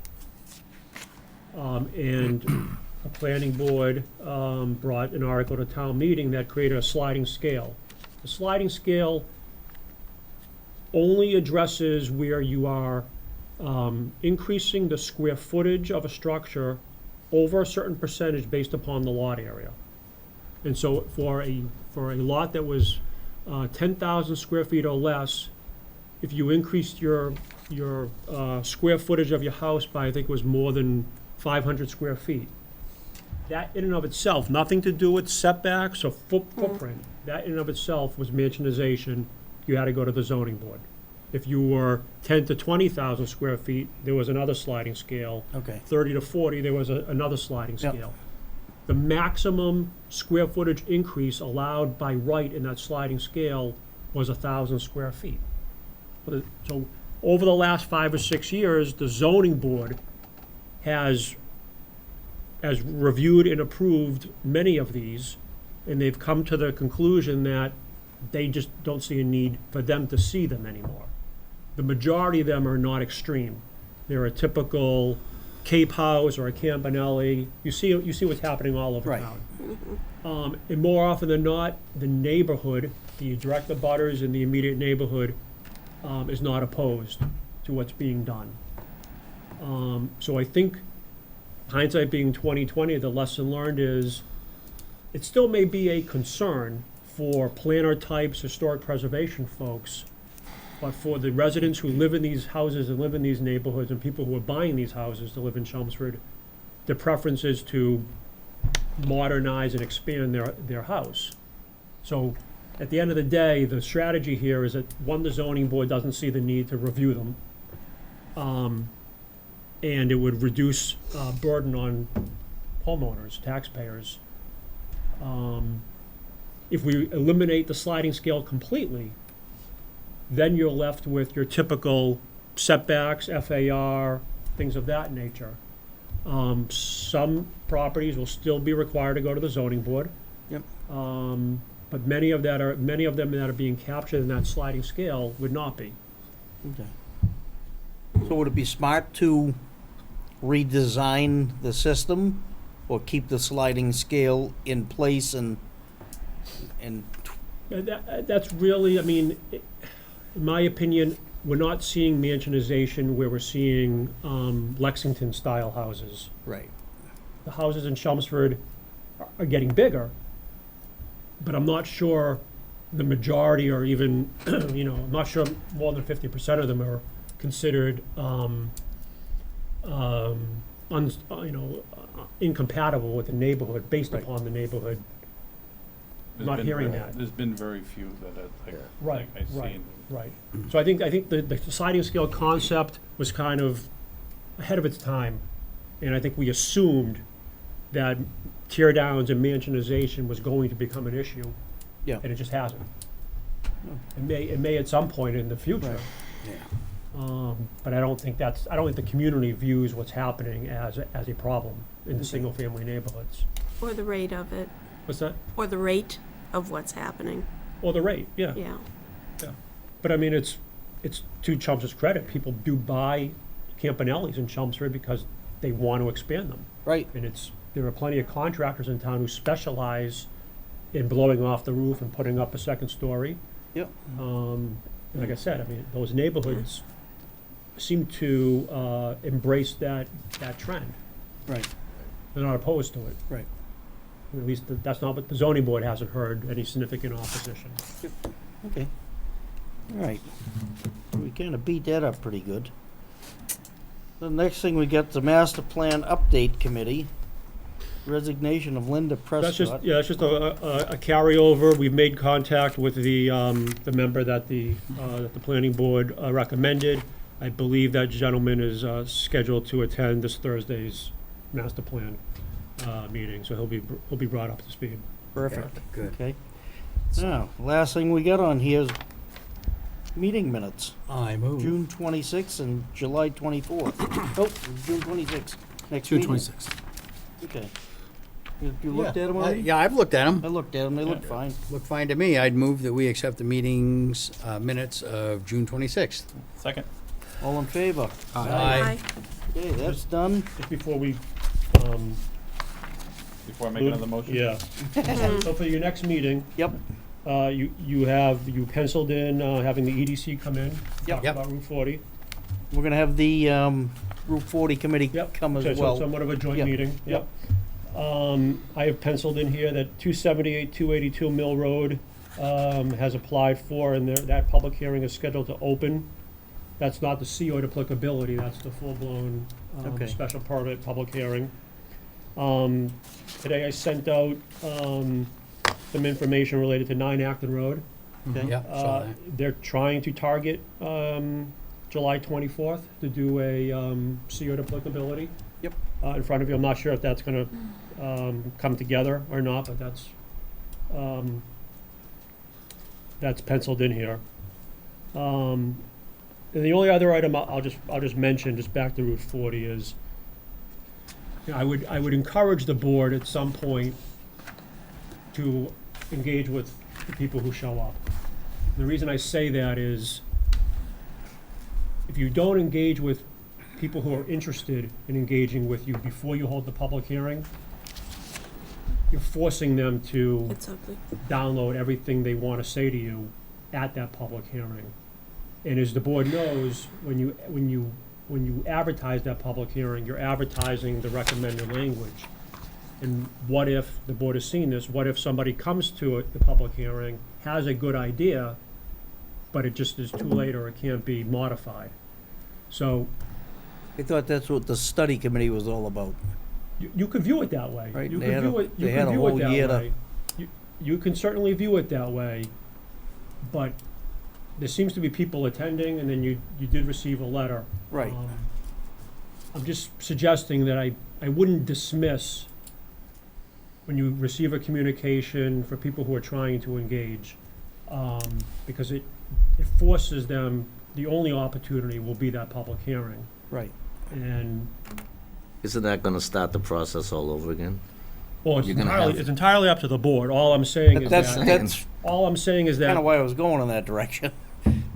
And a planning board brought an article to town meeting that created a sliding scale. The sliding scale only addresses where you are increasing the square footage of a structure over a certain percentage based upon the lot area. And so for a lot that was 10,000 square feet or less, if you increased your square footage of your house by, I think it was more than 500 square feet, that in and of itself, nothing to do with setbacks or footprint, that in and of itself was mansionization. You had to go to the zoning board. If you were 10 to 20,000 square feet, there was another sliding scale. Okay. 30 to 40, there was another sliding Yep. scale. The maximum square footage increase allowed by right in that sliding scale was 1,000 square feet. So over the last 5 or 6 years, the zoning board has reviewed and approved many of these, and they've come to the conclusion that they just don't see a need for them to see them anymore. The majority of them are not extreme. They're a typical Cape House or a Campanelli. You see what's happening all over Right. town. And more often than not, the neighborhood, the direct abutters in the immediate neighborhood, is not opposed to what's being done. So I think hindsight being 20/20, the lesson learned is it still may be a concern for planner types, historic preservation folks, but for the residents who live in these houses and live in these neighborhoods and people who are buying these houses to live in Chelmsford, the preference is to modernize and expand their house. So at the end of the day, the strategy here is that, one, the zoning board doesn't see the need to review them. And it would reduce burden on homeowners, taxpayers. If we eliminate the sliding scale completely, then you're left with your typical setbacks, FAR, things of that nature. Some properties will still be required to go to the zoning board. Yep. But many of them that are being captured in that sliding scale would not be. Okay. So would it be smart to redesign the system or keep the sliding scale in place and That's really, I mean, in my opinion, we're not seeing mansionization where we're seeing Lexington-style houses. right. The houses in Chelmsford are getting bigger, but I'm not sure the majority or even, I'm not sure more than 50% of them are considered, incompatible with the neighborhood based Right. upon the neighborhood. There's Not been hearing very- that. There's been very few that I, like, Right, like I've right, seen. right. So I think the sliding scale concept was kind of ahead of its time. And I think we assumed that tear downs and mansionization was going to become an issue. Yeah. And it just hasn't. It may at some point in the future. Right. But I don't think the community views what's happening as a problem in the single-family neighborhoods. Or the rate of it, What's that? or the rate of what's happening, Or the rate, yeah. yeah. But I mean, it's to Chelmsford's credit, people do buy Campanellis in Chelmsford because they want to expand them. Right. And there are plenty of contractors in town who specialize in blowing off the roof and putting up a second story. Yep. And like I said, I mean, those neighborhoods seem to embrace that trend. Right. They're not opposed to it. Right. At least that's not what the zoning board hasn't heard, any significant opposition. Okay. All right. We kind of beat that up pretty good. The next thing we got, the master plan update committee. Resignation of Linda That's just, Prescott. yeah, that's just a carryover. We've made contact with the member that the planning board recommended. I believe that gentleman is scheduled to attend this Thursday's master plan meeting, so he'll be brought up to speed. Perfect. Good. Okay. Now, last thing we got on here is meeting minutes. I move. June 26th and July 24th. Oh, June 26th. Next June meeting. 26th. Okay. You looked at them already? Yeah, I've looked at I them. looked at them. They look fine. Look fine to me. I'd move that we accept the meetings, minutes of June 26th. Second. All in favor? Aye. Okay, that's done. Just before we, Before I make another motion? yeah. So for your next meeting, Yep. you penciled in having the EDC come in, talk Yep. about Route 40. We're gonna have the Route 40 committee Yep. come as So well. somewhat of a joint Yep. meeting, yep. I have penciled in here that 278, 282 Mill Road has applied for, and that public hearing is scheduled to open. That's not the COID applicability, that's the full-blown Okay. special permit public hearing. Today I sent out some information related to 9 Acton Road. Okay. Yeah, saw that. They're trying to target July 24th to do a COID applicability. Yep. In front of you. I'm not sure if that's going to come together or not, but that's penciled in here. And the only other item I'll just mention, just back to Route 40, is I would encourage the board at some point to engage with the people who show up. The reason I say that is if you don't engage with people who are interested in engaging with you before you hold the public hearing, you're forcing them to It's ugly. download everything they want to say to you at that public hearing. And as the board knows, when you advertise that public hearing, you're advertising the recommended language. And what if, the board has seen this, what if somebody comes to it, the public hearing, has a good idea, but it just is too late or it can't be modified? So I thought that's what the study committee was all about. you could view it that way. Right, You they could had view a- it, you they had could a view it whole that year to- way. You can certainly view it that way, but there seems to be people attending, and then you did receive a letter. Right. I'm just suggesting that I wouldn't dismiss when you receive a communication for people who are trying to engage, because it forces them, the only opportunity will be that public hearing. Right. And, Isn't that gonna start the process all over again? well, it's You're gonna entirely, have- it's entirely up to the board. All I'm saying is That's, that, that's all I'm saying is kind of that, why I was going in that direction.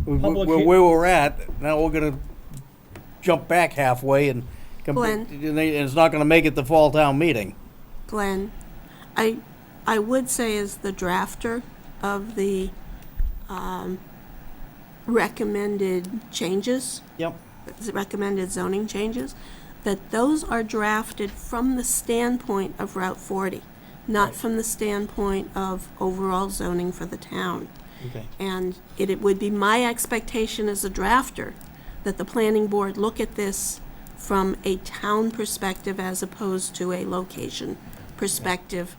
Public Where hea- we were at, now we're gonna jump back halfway and Glenn. and it's not gonna make it the fall town meeting. Glenn, I would say as the drafter of the recommended changes, Yep. recommended zoning changes, that those are drafted from the standpoint of Route 40, not from the standpoint of overall zoning for the town. Okay. And it would be my expectation as a drafter that the planning board look at this from a town perspective as opposed to a location perspective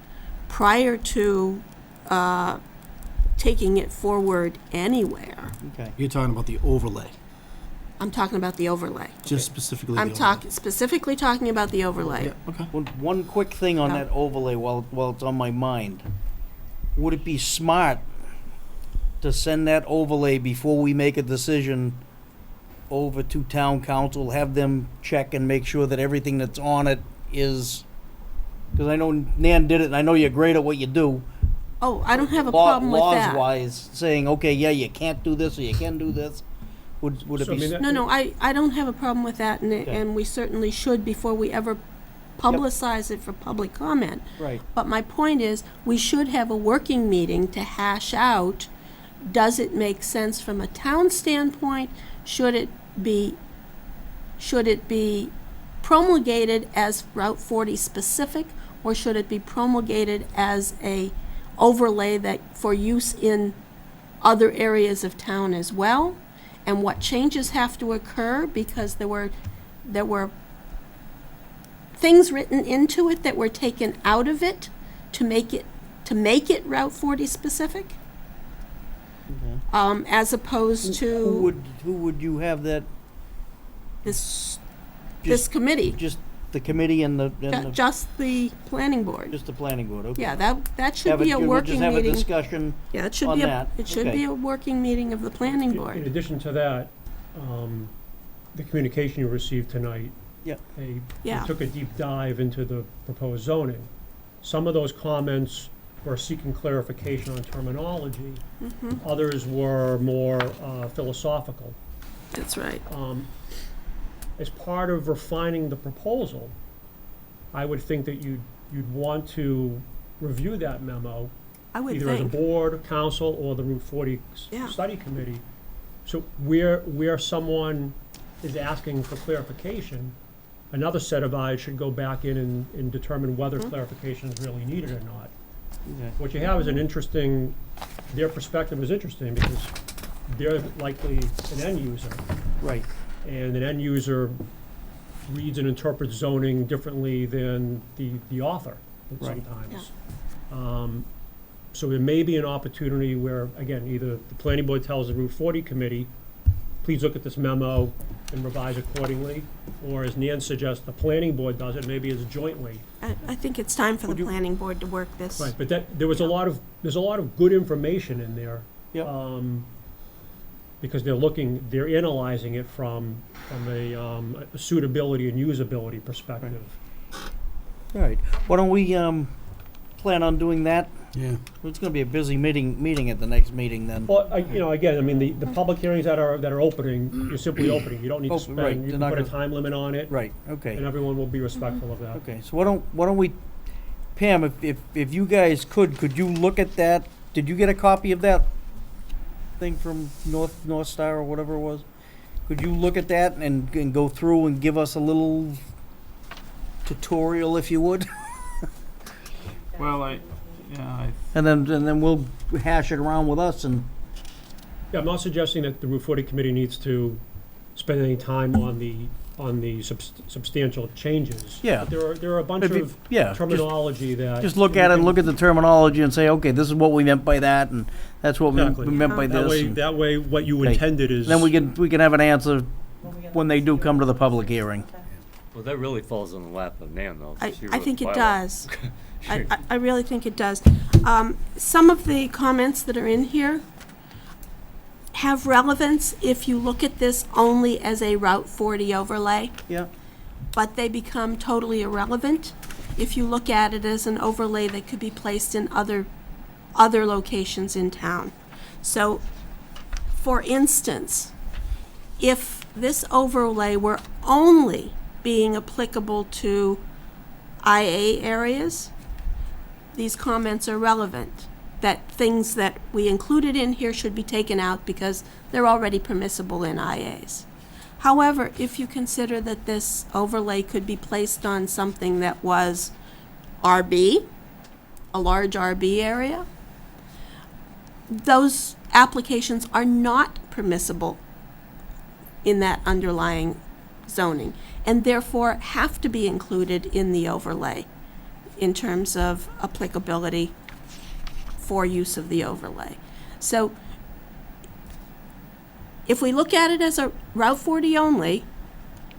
prior to taking it forward anywhere. Okay. You're talking about the overlay, I'm talking about the overlay. just specifically the I'm overlay. specifically talking about the overlay. Yeah, okay. One quick thing on Yeah. that overlay while it's on my mind. Would it be smart to send that overlay before we make a decision over to town council, have them check and make sure that everything that's on it is, because I know Nan did it and I know you're great at what you do. Oh, I don't have a problem with that. Laws-wise, saying, okay, yeah, you can't do this or you can do this. Would it So, I be? mean, that- No, I don't have a problem with that, and we certainly should before we ever publicize it for public comment. Right. But my point is, we should have a working meeting to hash out, does it make sense from a town standpoint? Should it be promulgated as Route 40 specific, or should it be promulgated as a overlay that for use in other areas of town as well? And what changes have to occur, because there were things written into it that were taken out of it to make it Route 40 specific, as opposed to Who would you have that, this just- committee, just the committee and the, just the planning board. just the planning board, okay? Yeah, that should Have be a we'll working just have a meeting. discussion. Yeah, it should on be that. it should Okay. be a working meeting of the planning In board. addition to that, the communication you received tonight, Yeah. they Yeah. took a deep dive into the proposed zoning. Some of those comments were seeking clarification on terminology. Mm-hmm. Others were more philosophical. That's right. As part of refining the proposal, I would think that you'd want to review that memo, I would either as a think. board, council, or the Route 40 Yeah. study committee. So where someone is asking for clarification, another set of eyes should go back in and determine whether Mm-hmm. clarification is really needed or not. Okay. What you have is their perspective is interesting because they're likely an end user. Right. And an end user reads and interprets zoning differently than the author Right. sometimes. So there may be an opportunity where, again, either the planning board tells the Route 40 committee, please look at this memo and revise accordingly, or as Nan suggests, the planning board does it, maybe it's jointly. I think it's time for the Would you- planning board to work this. Right, but there's a lot of good information in there. Yep. Because they're analyzing it from a suitability and usability perspective. All right. Why don't we plan on doing that Yeah. It's gonna be a busy meeting at the next meeting then. Well, again, I mean, the public hearings that are opening, you're simply opening. You don't need to Open, right, spend, you they're can not put a gonna- time limit on it, Right, okay. and everyone will be respectful of that. Okay, so why don't we, Pam, if you guys could you look at that? Did you get a copy of that thing from North Star or whatever it was? Could you look at that and go through and give us a little tutorial, if you would? Well, And then we'll hash it around with us and, Yeah, I'm not suggesting that the Route 40 committee needs to spend any time on the substantial changes. Yeah. But there are a bunch If you- of yeah, just- terminology that. just look at it and look at the terminology and say, okay, this is what we meant by that, and that's what we Exactly. meant by That this. way, and that way, what you Okay. intended is. Then we can have an answer when they do come to the public hearing. Well, that really falls in the lap of Nan, though. I, She I wrote think the it bylaw. does. I really think it does. Some of the comments that are in here have relevance if you look at this only as a Route 40 overlay, Yeah. but they become totally irrelevant if you look at it as an overlay that could be placed in other locations in town. So, for instance, if this overlay were only being applicable to IA areas, these comments are relevant, that things that we included in here should be taken out because they're already permissible in IAs. However, if you consider that this overlay could be placed on something that was RB, a large RB area, those applications are not permissible in that underlying zoning, and therefore have to be included in the overlay in terms of applicability for use of the overlay. So if we look at it as a Route 40 only,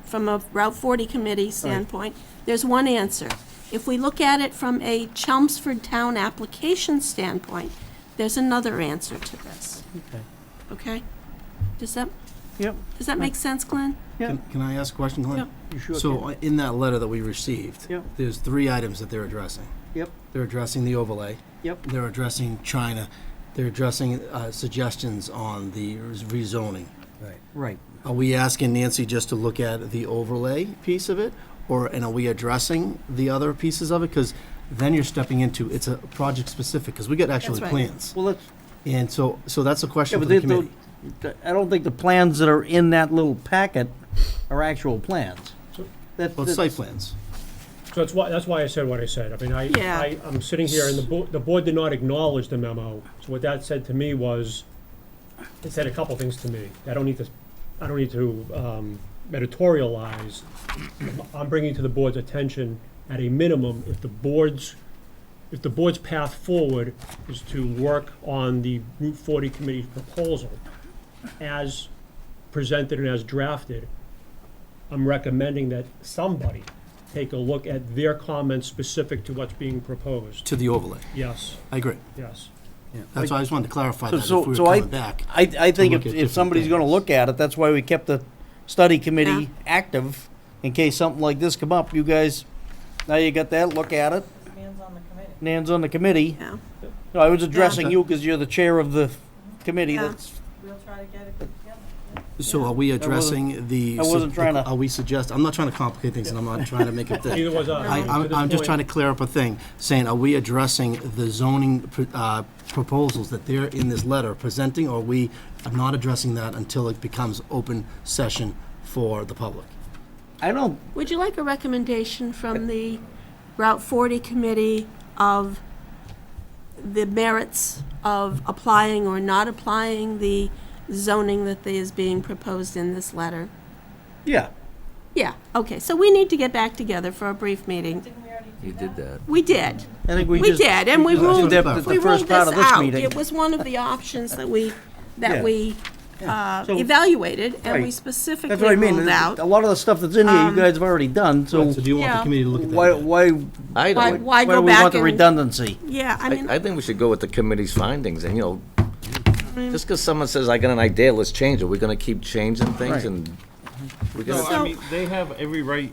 from a Route 40 committee standpoint, there's one answer. If we look at it from a Chelmsford town application standpoint, there's another answer to this. Okay. Okay? Does that Yep. make sense, Glenn? Yeah. Can I ask a question, Glenn? Yep. You sure So can. in that letter that we received, Yep. there's 3 items that they're addressing. Yep. They're addressing the overlay. Yep. They're addressing China. They're addressing suggestions on the rezoning. Right. Are we asking Nancy just to look at the overlay piece of it? And are we addressing the other pieces of it? Because then you're stepping into, it's a project specific, because we got actually right. plans. Well, let's, And so that's a yeah, question but for the committee. I don't think the plans that are in that little packet are actual plans. So- That- Well, that's- site plans. So that's why I said what I said. I mean, Yeah. I'm sitting here and the board did not acknowledge the memo. So what that said to me was, it said a couple things to me. I don't need to editorialize. I'm bringing to the board's attention, at a minimum, if the board's path forward is to work on the Route 40 committee's proposal as presented and as drafted, I'm recommending that somebody take a look at their comments specific to what's being proposed. To the overlay. Yes, I agree. yes. That's why I just wanted to clarify that if So we were so I, coming back. I think look if at different somebody's gonna things. look at it, that's why we kept the study committee Yeah. active, in case something like this come up. You guys, now you got that, look at it. Hands on the committee. Nan's on the committee. Yeah. No, I was addressing Yeah. you because you're the chair of the committee. Yeah. That's, We'll try to get it together. So are we addressing the? I wasn't trying to- Are we I'm not trying to complicate things, and I'm not trying to make it. Neither was I. I'm just trying to clear up a thing, saying, are we addressing the zoning proposals that they're in this letter presenting, or we are not addressing that until it becomes open session for the public? I don't, Would you like a recommendation from the Route 40 committee of the merits of applying or not applying the zoning that is being proposed in this letter? yeah. Yeah, okay, so we need to get back together for a brief meeting. Didn't we already do You that? did that. We did. I think we We just. did, and we just did ruled, that at we the first ruled part this of this out. meeting. It was one of the options that we Yeah. So- evaluated, and we Right. specifically That's what I mean. ruled out. A lot of the stuff that's in here, you guys have already done, so So do you want the Yeah. committee to look at that? why, again? why, I Why, don't. why why go do we back want the and, redundancy? yeah, I mean, I think we should go with the committee's findings, and, just because someone says, I got an idea, let's change it, we're gonna keep changing things, Right. and we're No, gonna, I mean, they have every right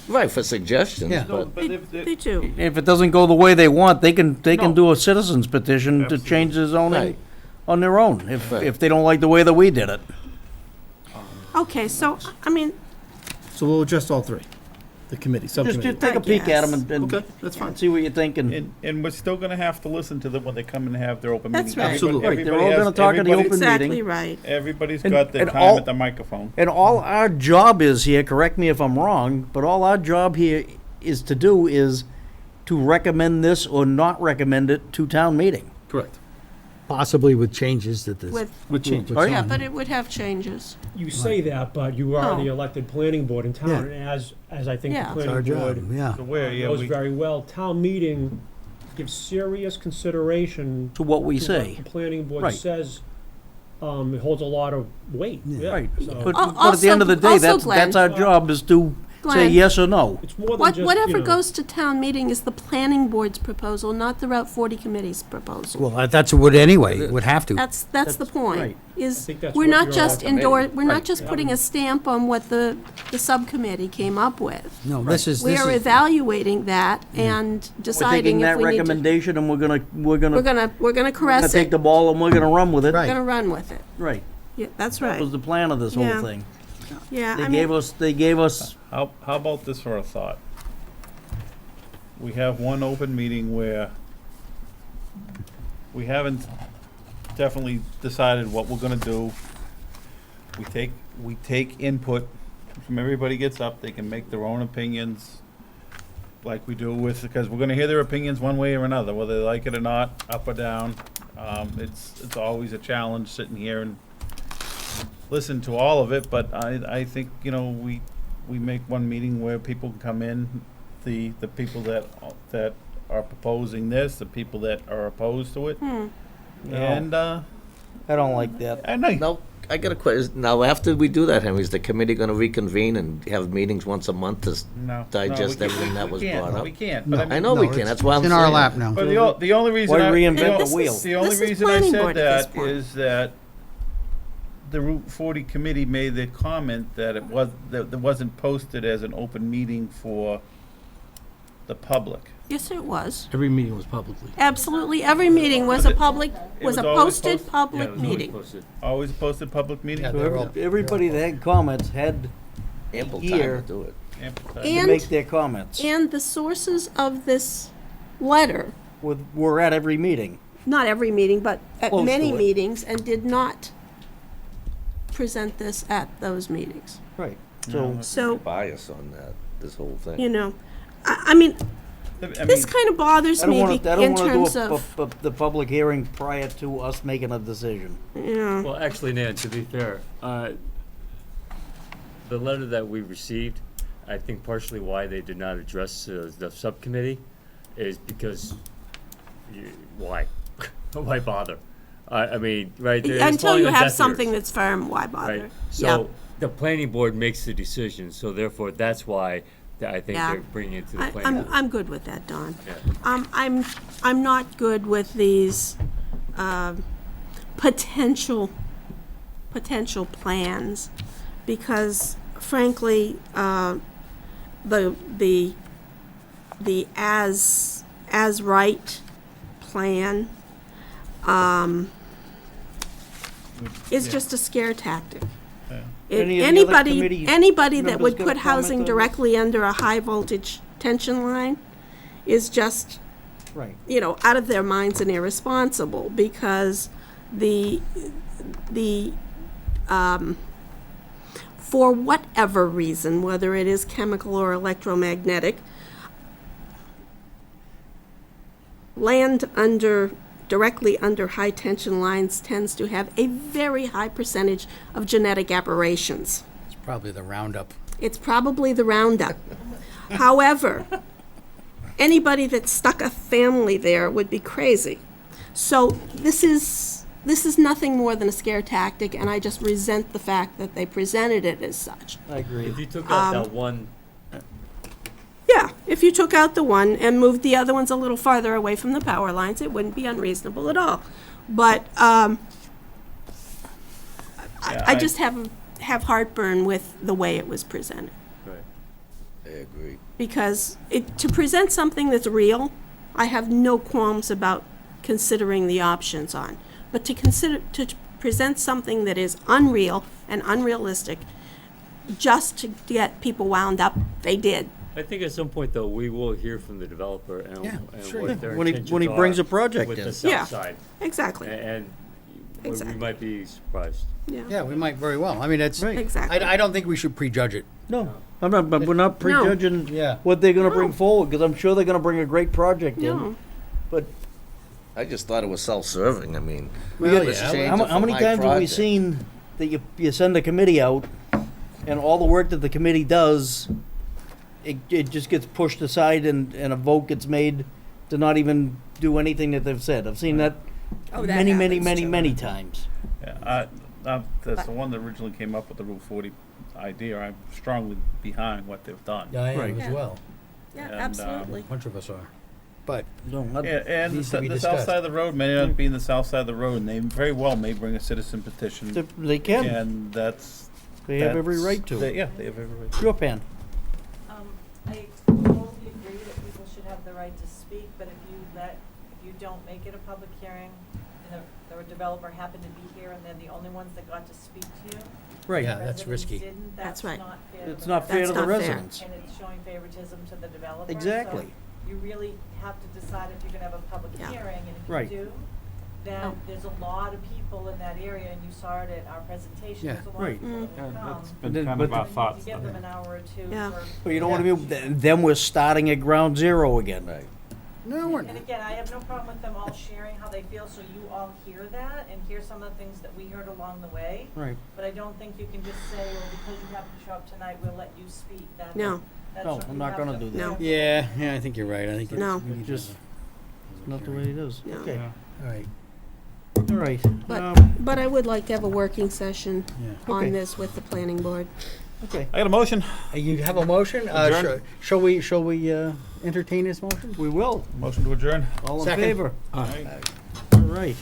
Right, for suggestions, Yeah. but But if, They do. If it doesn't go the way they want, they can No. do a citizen's petition to Absolutely. change the zoning Right. on their own, if Right. they don't like the way that we did it. Okay, so, I mean, So we'll address all three, the committee, Just subcommittee. take a peek at them and Okay, that's fine. see what you think, and and we're still gonna have to listen to them when they come and have their open That's meeting. right. Absolutely. Right, they're all gonna talk at the open exactly meeting. right. Everybody's And- got their and time all- at the microphone. And all our job is here, correct me if I'm wrong, but all our job here is to recommend this or not recommend it to town meeting. correct. Possibly with changes that the. With, With change. Right. yeah, but it would have changes. You say that, but you are the No. elected planning board in town, Yeah. and as I think Yeah. the It's Our planning board job, yeah. So where, yeah, knows we, very well, town meeting gives serious consideration To what we to say. what the planning board Right. says. It holds a lot of weight, yeah. Right, So but Al- at the end of the day, also, that's our Glenn- job, is to say Glenn, yes or no. it's more than just, Whatever you know, goes to town meeting is the planning board's proposal, not the Route 40 committee's proposal. Well, that's what anyway, it would have to. That's the That's point, right. is think that's we're what not you're just allowed to we're not Right. just putting a stamp on what the subcommittee came up with. No, this is, We this are is, evaluating that and We're deciding taking if that we need to. recommendation and we're gonna We're gonna caress take it. the ball and we're gonna run with it. Right. We're gonna run with it. Right. Yeah, that's That right. was the plan of this whole Yeah. thing. Yeah, They I gave mean, us, how about this for a thought? We have one open meeting where we haven't definitely decided what we're gonna do. We take input from everybody gets up, they can make their own opinions like we do with, because we're gonna hear their opinions one way or another, whether they like it or not, up or down. It's always a challenge sitting here and listen to all of it, but I think, you know, we make one meeting where people can come in, the people that are proposing this, the people that are opposed to it. And, I don't like that. I know, Now, I got a question. Now, after we do that, Henry, is the committee gonna reconvene and have meetings once a month to no. digest everything that was brought up? We can't, but I I mean, know we No, can, it's- that's why I'm it's saying. in our lap now. but the only reason Why I, reinvent This the wheel? is- the only this is reason I planning said board at this that point. is that the Route 40 committee made the comment that it wasn't posted as an open meeting for the public. yes, it was. Every meeting was publicly. Absolutely, every meeting was a public, It was a was always posted posted? Yeah, it public was always meeting. posted. Always a posted public meeting? Yeah, So they're all- everybody that had comments had Ample time Here. to do it. Ample time. to And- make their comments. And the sources of this letter, We're at every meeting. not every meeting, but at Close many to it. meetings, and did not present this at those meetings. Right. So, So, Bias on that, this whole thing. you know, I mean, I this mean, kind of bothers I don't me wanna, I be- don't in wanna terms do of, the public hearing prior to us making a decision. you know, Well, actually, Nan, to be fair, the letter that we received, I think partially why they did not address the subcommittee is because, why? Why bother? I mean, right? it's until falling you on have deaf something ears, that's firm, why bother? right? Yeah. So the planning board makes the decision, so therefore, that's why I think Yeah. they're bringing it to the I, planning board. I'm good with that, Don. Yeah. I'm not good with these, potential plans, because frankly, the as right plan, is Yeah. just a scare tactic. Yeah. Any of the other committee Anybody that members would got a put housing comment on this? directly under a high voltage tension line is just, Right. you know, out of their minds and irresponsible, because for whatever reason, whether it is chemical or electromagnetic, land directly under high tension lines tends to have a very high percentage of genetic aberrations. It's probably the Roundup. It's probably the Roundup. However, anybody that stuck a family there would be crazy. So this is nothing more than a scare tactic, and I just resent the fact that they presented it as such. I agree. If you took out that one, Yeah, if you took out the one and moved the other ones a little farther away from the power lines, it wouldn't be unreasonable at all. But I just have heartburn with the way it was presented. right. I agree. Because to present something that's real, I have no qualms about considering the options on. But to present something that is unreal and unrealistic, just to get people wound up, they did. I think at some point, though, we will hear from the developer Yeah, and sure. what their When he intentions brings are a project with in. the south Yeah. side. Exactly. And we Exactly. might be surprised. Yeah, we might very well. I mean, it's, Right. Exactly. I don't think we should prejudge it. No, I'm not, but we're not prejudging Yeah. what they're gonna bring No. forward, because I'm sure they're gonna bring a great project in. No. But I just thought it was self-serving, I mean. Well, it was yeah. changed how, it how for many my times have we project. seen that you send a committee out, and all the work that the committee does, it just gets pushed aside and a vote gets made to not even do anything that they've said. I've seen that Oh, that many, many, happens many, too. many times. Yeah, that's the one that originally came up with the Route 40 idea. I'm strongly behind what they've done. Yeah, I am Right. as well. Yeah, And, absolutely. A bunch of us are. But, No, not- And Needs to be the south discussed. side of the road may not be the south side of the road, and they very well may bring a citizen petition. they can, And that's. they have every that's- right to. Yeah, they have every right. Your pen. I totally agree that people should have the right to speak, but if you don't make it a public hearing, and the developer happened to be here, and they're the only ones that got to speak to you. Right. Yeah, that's residents risky. didn't, That's that's right. not fair to It's the not fair to That's the not fair. residents. And it's showing favoritism to the developer. Exactly. So you really have to decide if you're gonna have a public Yeah. hearing, and if Right. you do, then Oh. there's a lot of people in that area, and you saw it at our presentation, Yeah. there's a lot Right. of people that Yeah, will come. that's And been then- kind but of our And you thoughts. give them an hour or two Yeah. for. But you know what I mean? Then we're starting at ground zero again. Right. no, we're And not. again, I have no problem with them all sharing how they feel, so you all hear that and hear some of the things that we heard along the way. Right. But I don't think you can just say, well, because you happen to show up tonight, we'll let you speak. That No. that's No, what I'm you not have gonna to- do that. No. Yeah, I think you're right. I think it's. No. we need to Just- have Not the way it is. No. Okay. a- All right, All right. But I would like to have a working session yeah. Okay. on this with the planning board. Okay. I got a motion. You have a motion? Adjourn. Shall we entertain this motion? We will. Motion to adjourn. All in Second. favor? All right. All right.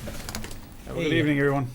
Have a good evening, everyone.